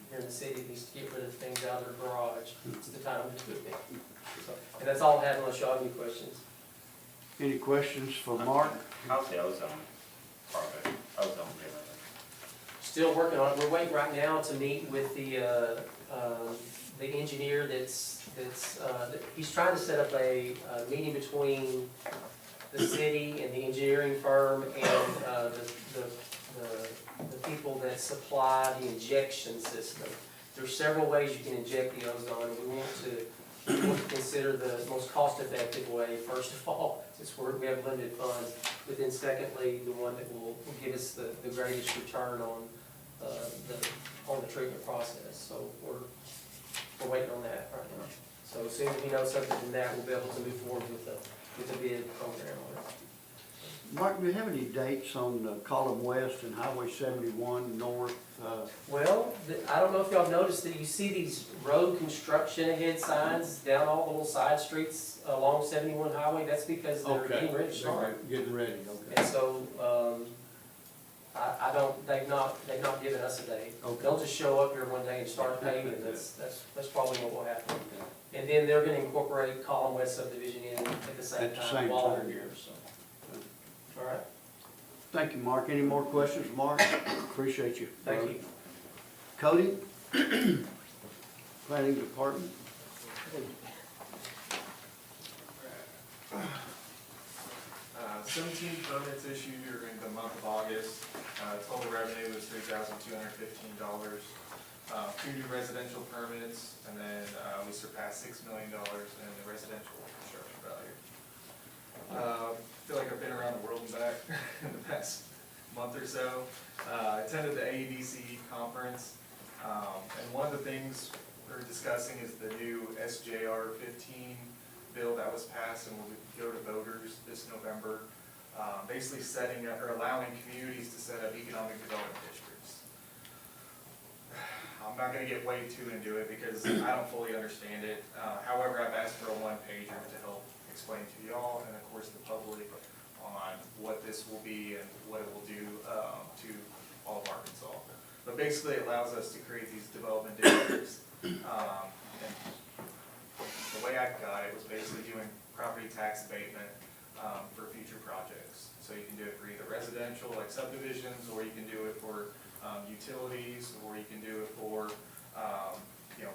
here in the city that needs to get rid of things out of their garage, it's the time to do it. So, and that's all I have unless y'all have any questions. Any questions for Mark? How's the ozone project, ozone generator? Still working on it. We're waiting right now to meet with the engineer he's trying to set up a meeting between the city and the engineering firm and the people that supply the injection system. There's several ways you can inject the ozone. We want to consider the most cost-effective way, first of all, since we have limited funds, but then secondly, the one that will give us the greatest return on the treatment process. So we're waiting on that right now. So as soon as we know something from that, we'll be able to move forward with the bid program on it. Mark, do you have any dates on Column West and Highway 71 North? Well, I don't know if y'all noticed that you see these road construction ahead signs down all the little side streets along 71 Highway. That's because they're getting ready to start. Getting ready, okay. And so, they've not given us a date. Okay. They'll just show up here one day and start paving. That's probably what will happen. And then they're gonna incorporate Column West subdivision in at the same time while they're here, so. All right. Thank you, Mark. Any more questions, Mark? Appreciate you. Thank you. Cody? Planning Department? 17 permits issued during the month of August. Total revenue was $3,215. 2 new residential permits, and then we surpassed $6 million in the residential construction value. I feel like I've been around the world and back in the past month or so. Attended the AEDC conference, and one of the things we're discussing is the new SJR 15 bill that was passed and will go to voters this November, basically setting up or allowing communities to set up economic development districts. I'm not going to get way too into it because I don't fully understand it. However, I've asked for a one-pager to help explain to y'all and of course the public on what this will be and what it will do to all of Arkansas. But basically it allows us to create these development districts. And the way I got it was basically doing property tax abatement for future projects. So you can do it for either residential, like subdivisions, or you can do it for utilities, or you can do it for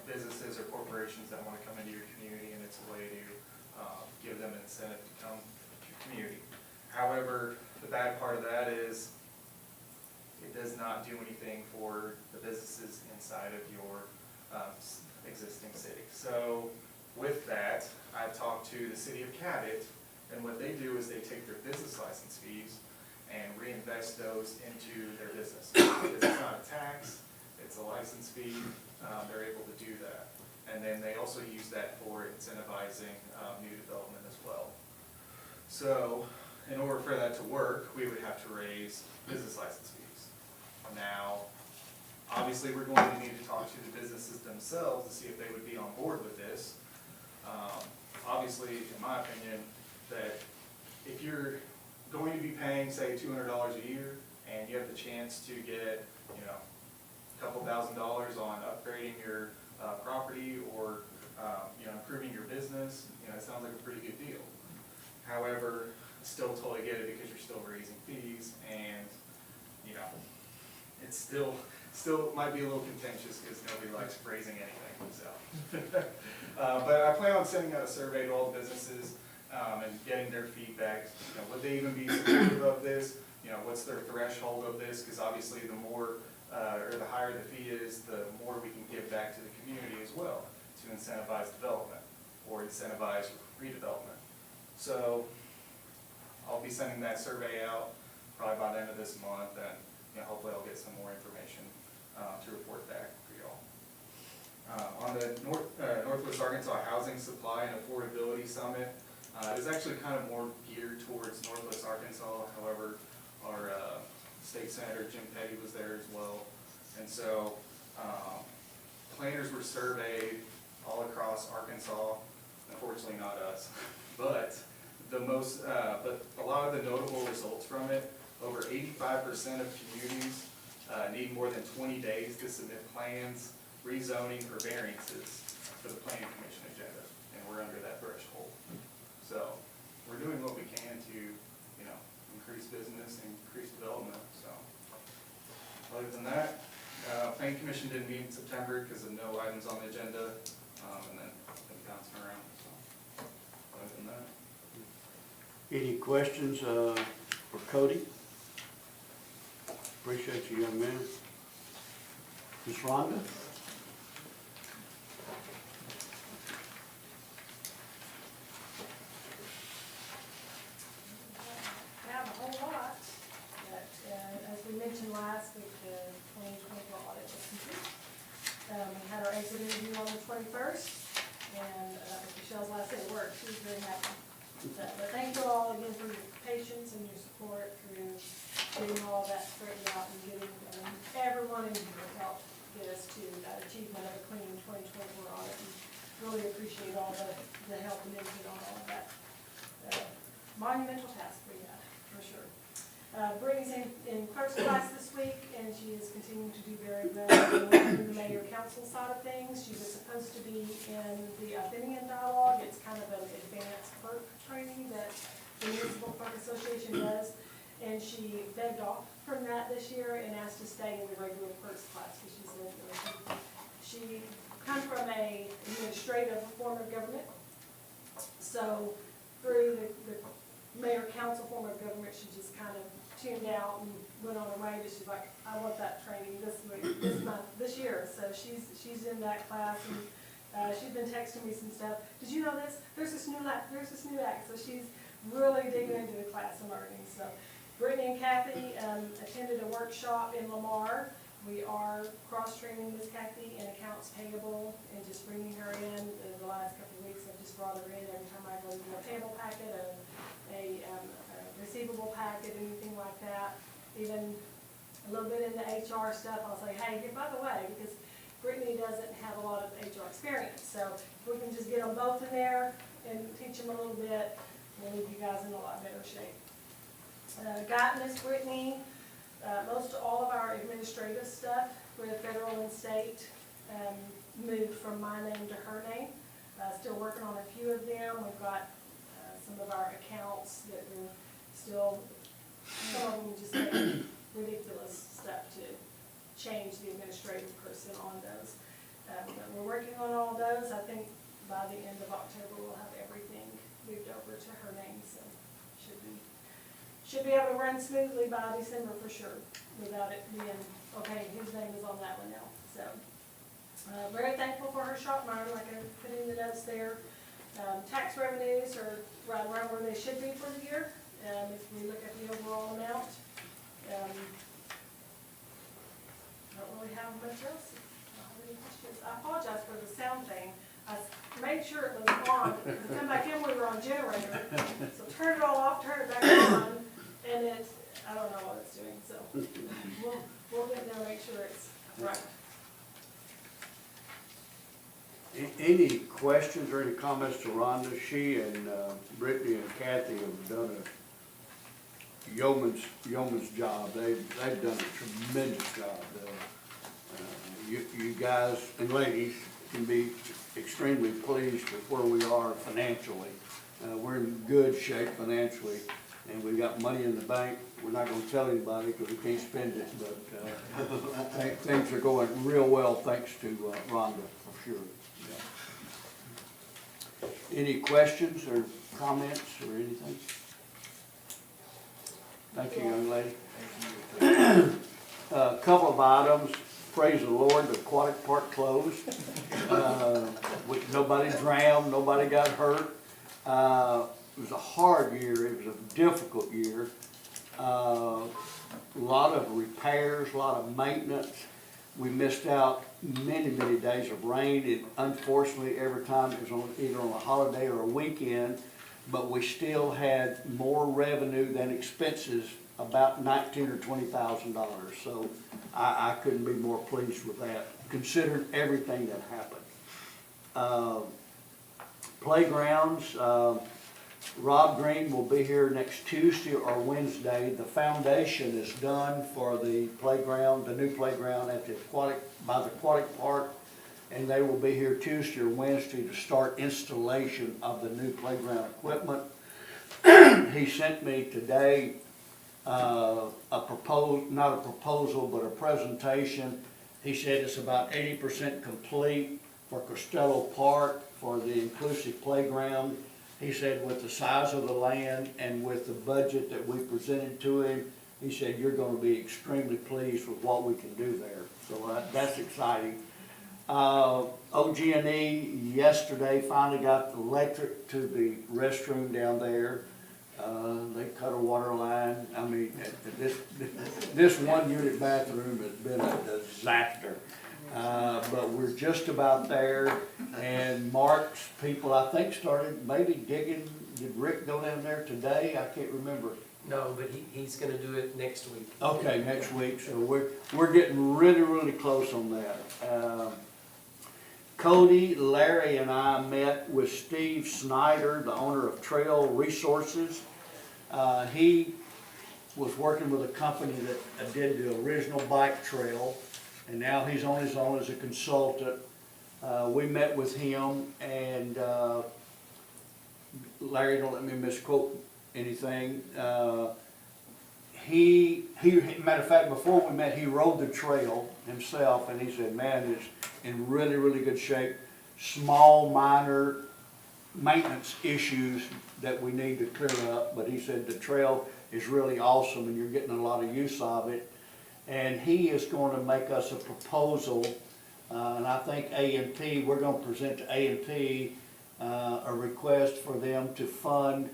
businesses or corporations that want to come into your community, and it's a way to give them an incentive to come to your community. However, the bad part of that is it does not do anything for the businesses inside of your existing city. So with that, I've talked to the city of Cabot, and what they do is they take their business license fees and reinvest those into their business. Because it's not a tax, it's a license fee, they're able to do that. And then they also use that for incentivizing new development as well. So in order for that to work, we would have to raise business license fees. Now, obviously, we're going to need to talk to the businesses themselves to see if they would be on board with this. Obviously, in my opinion, that if you're going to be paying, say, $200 a year, and you have the chance to get, a couple $1,000s on upgrading your property or, improving your business, it sounds like a pretty good deal. However, I still totally get it because you're still raising fees, and, it's still might be a little contentious because nobody likes raising anything, so. But I plan on sending out a survey to all the businesses and getting their feedback. Would they even be supportive of this? What's their threshold of this? Because obviously the more, or the higher the fee is, the more we can give back to the community as well to incentivize development or incentivize redevelopment. So I'll be sending that survey out probably by the end of this month, and hopefully I'll get some more information to report back for y'all. On the Northwest Arkansas Housing Supply and Affordability Summit, it was actually kind of more geared towards Northwest Arkansas. However, our State Senator Jim Petty was there as well. And so planners were surveyed all across Arkansas, unfortunately not us, but but a lot of the notable results from it, over 85% of communities need more than 20 days to submit plans, rezoning, or variances for the planning commission agenda, and we're under that threshold. So we're doing what we can to, increase business and increase development. So other than that, planning commission didn't meet in September because of no items on the agenda, and then been bouncing around. So other than that. Any questions for Cody? Appreciate you, young man. Ms. Rhonda? I have a whole lot, but as we mentioned last week, the 2024 audit was complete. We had our exit interview on the 21st, and Michelle's last day at work, she was very happy. But thank you all again for your patience and your support through getting all that straightened out and getting everyone in here helped get us to that achievement of a clean 2024 audit. And really appreciate all the help and input on all of that. Monumental task we had, for sure. Brittany's in clerk's class this week, and she is continuing to do very well in the mayor council side of things. She was supposed to be in the Athenian dialogue. It's kind of an advanced clerk training that the Municipal Clerk Association does, and she begged off from that this year and asked to stay in the regular clerk's class, because she said she comes from a administrative form of government. So through the mayor council form of government, she just kind of tuned out and went on her way, but she's like, I want that training this week, this month, this year. So she's in that class, and she's been texting me some stuff. Did you know this? There's this new act. So she's really digging into the class and learning. So Brittany and Kathy attended a workshop in Lamar. We are cross-training Ms. Kathy in accounts payable and just bringing her in the last couple of weeks. I've just brought her in every time I go to a payable packet, a receivable packet, anything like that. Even a little bit in the HR stuff, I'll say, hey, by the way, because Brittany doesn't have a lot of HR experience. So if we can just get them both in there and teach them a little bit, we'll leave you guys in a lot better shape. Got Miss Brittany most all of our administrative stuff with federal and state moved from my name to her name. Still working on a few of them. We've got some of our accounts that we're still, some of them just take ridiculous stuff to change the administrative person on those. But we're working on all those. I think by the end of October we'll have everything moved over to her name, so should be able to run smoothly by December for sure, without it being, okay, his name is on that one now. So very thankful for her shop mine, like I put in the notes there. Tax revenues are right around where they should be for the year. if we look at the overall amount, I don't really have much else. I don't have any questions. I apologize for the sound thing. I made sure it was on. To come back in, we were on generator. So turn it all off, turn it back on, and I don't know what it's doing, so we'll get there and make sure it's right. Any questions or any comments to Rhonda? She and Brittany and Kathy have done a yeoman's job. They've done a tremendous job. You guys and ladies can be extremely pleased with where we are financially. We're in good shape financially, and we've got money in the bank. We're not gonna tell anybody because we can't spend it, but things are going real well thanks to Rhonda, for sure. Yeah. Any questions or comments or anything? Thank you, young lady. A couple of items. Praise the Lord, the aquatic park closed. Nobody drowned, nobody got hurt. It was a hard year, it was a difficult year. A lot of repairs, a lot of maintenance. We missed out many days of rain. It, unfortunately, every time it was either on a holiday or a weekend, but we still had more revenue than expenses, about $19,000 or $20,000. So I couldn't be more pleased with that, considering everything that happened. Playgrounds, Rob Green will be here next Tuesday or Wednesday. The foundation is done for the playground, the new playground at the by the aquatic park, and they will be here Tuesday or Wednesday to start installation of the new playground equipment. He sent me today not a proposal, but a presentation. He said it's about 80% complete for Costello Park for the inclusive playground. He said with the size of the land and with the budget that we presented to him, he said you're going to be extremely pleased with what we can do there. So that's exciting. OG&E yesterday finally got the electric to the restroom down there. They cut a water line. I mean, this one unit bathroom has been a disaster. But we're just about there, and Mark's people, I think, started maybe digging. Did Rick go down there today? I can't remember. No, but he's gonna do it next week. Okay, next week, so we're getting really close on that. Cody, Larry, and I met with Steve Snyder, the owner of Trail Resources. He was working with a company that did the original bike trail, and now he's on his own as a consultant. We met with him, and Larry, don't let me misquote anything. Matter of fact, before we met, he rode the trail himself, and he said, man, it's in really good shape. Small, minor maintenance issues that we need to clear up, but he said the trail is really awesome and you're getting a lot of use of it. And he is going to make us a proposal, and I think A&P, we're going to present to A&P a request for them to fund,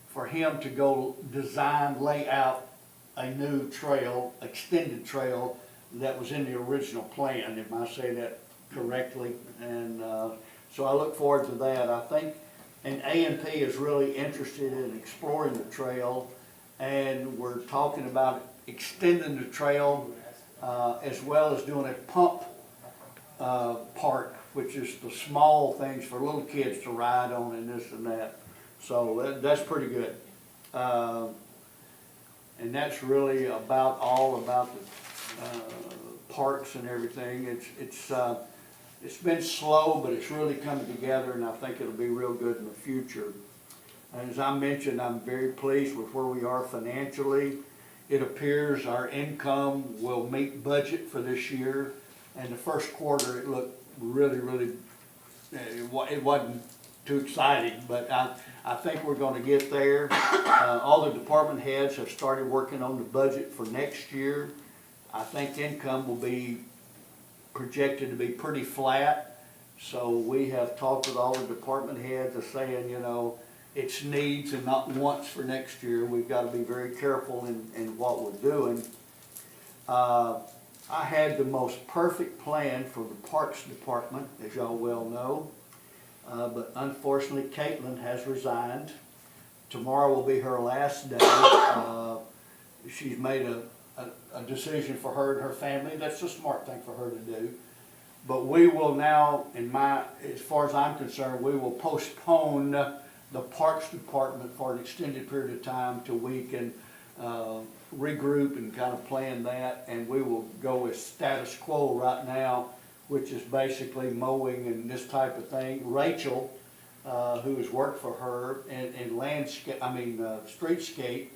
for him to go design, lay out a new trail, extended trail that was in the original plan, if I say that correctly. And so I look forward to that. I think, and A&P is really interested in exploring the trail, and we're talking about extending the trail as well as doing a pump park, which is the small things for little kids to ride on and this and that. So that's pretty good. And that's really about all about the parks and everything. It's been slow, but it's really coming together, and I think it'll be real good in the future. And as I mentioned, I'm very pleased with where we are financially. It appears our income will meet budget for this year, and the first quarter it looked really, it wasn't too exciting, but I think we're going to get there. All the department heads have started working on the budget for next year. I think income will be projected to be pretty flat. So we have talked with all the department heads of saying, you know, its needs and not wants for next year. We've got to be very careful in what we're doing. I had the most perfect plan for the Parks Department, as y'all well know, but unfortunately Caitlin has resigned. Tomorrow will be her last day. She's made a decision for her and her family. That's a smart thing for her to do. But we will now, as far as I'm concerned, we will postpone the Parks Department for an extended period of time till we can regroup and kind of plan that, and we will go with status quo right now, which is basically mowing and this type of thing. Rachel, who has worked for her in streetscape,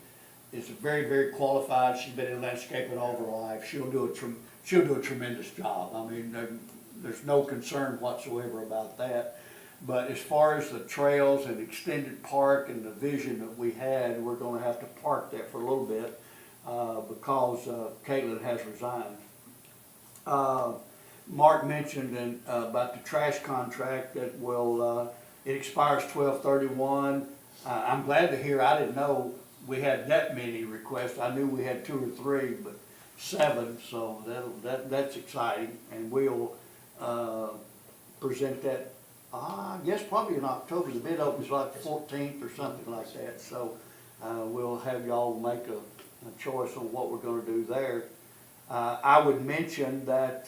is very, very qualified. She's been in landscaping all of her life. She'll do a tremendous job. I mean, there's no concern whatsoever about that. But as far as the trails and extended park and the vision that we had, we're gonna have to park that for a little bit because Caitlin has resigned. Mark mentioned about the trash contract that will, it expires 12/31. I'm glad to hear, I didn't know we had that many requests. I knew we had 2 or 3, but 7, so that's exciting. And we'll present that, I guess probably in October. The bid opens like the 14th or something like that. So we'll have y'all make a choice on what we're gonna do there. I would mention that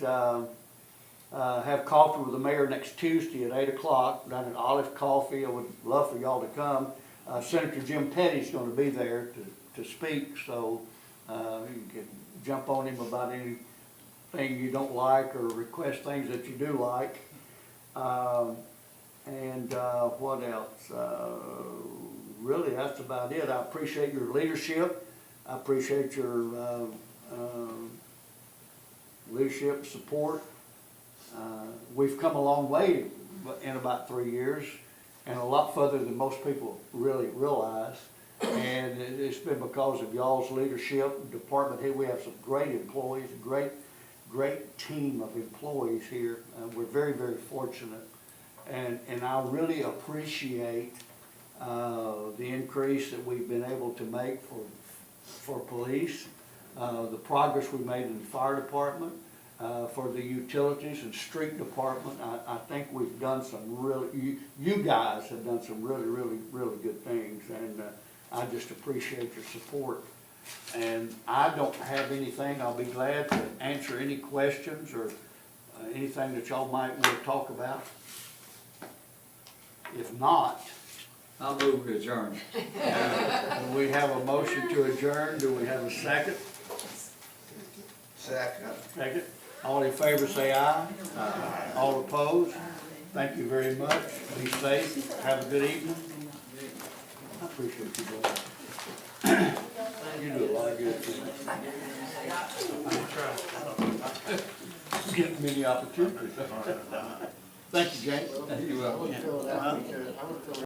have coffee with the mayor next Tuesday at 8 o'clock down at Olive Coffee. I would love for y'all to come. Senator Jim Petty's going to be there to speak, so you can jump on him about anything you don't like or request things that you do like. What else? Really, that's about it. I appreciate your leadership. I appreciate your leadership support. We've come a long way in about 3 years, and a lot further than most people really realize. And it's been because of y'all's leadership. Department head, we have some great employees, great team of employees here. We're very, very fortunate. And I really appreciate the increase that we've been able to make for police, the progress we made in the fire department, for the utilities and street department. I think we've done some really, you guys have done some really good things, and I just appreciate your support. And I don't have anything. I'll be glad to answer any questions or anything that y'all might want to talk about. If not, I'll move to adjourn. we have a motion to adjourn. Do we have a second? Second. Second. All in favor say aye. Aye. All opposed? Thank you very much. Be safe. Have a good evening. I appreciate you both. You do a lot of good things. Get many opportunities. Thank you, James. You're welcome.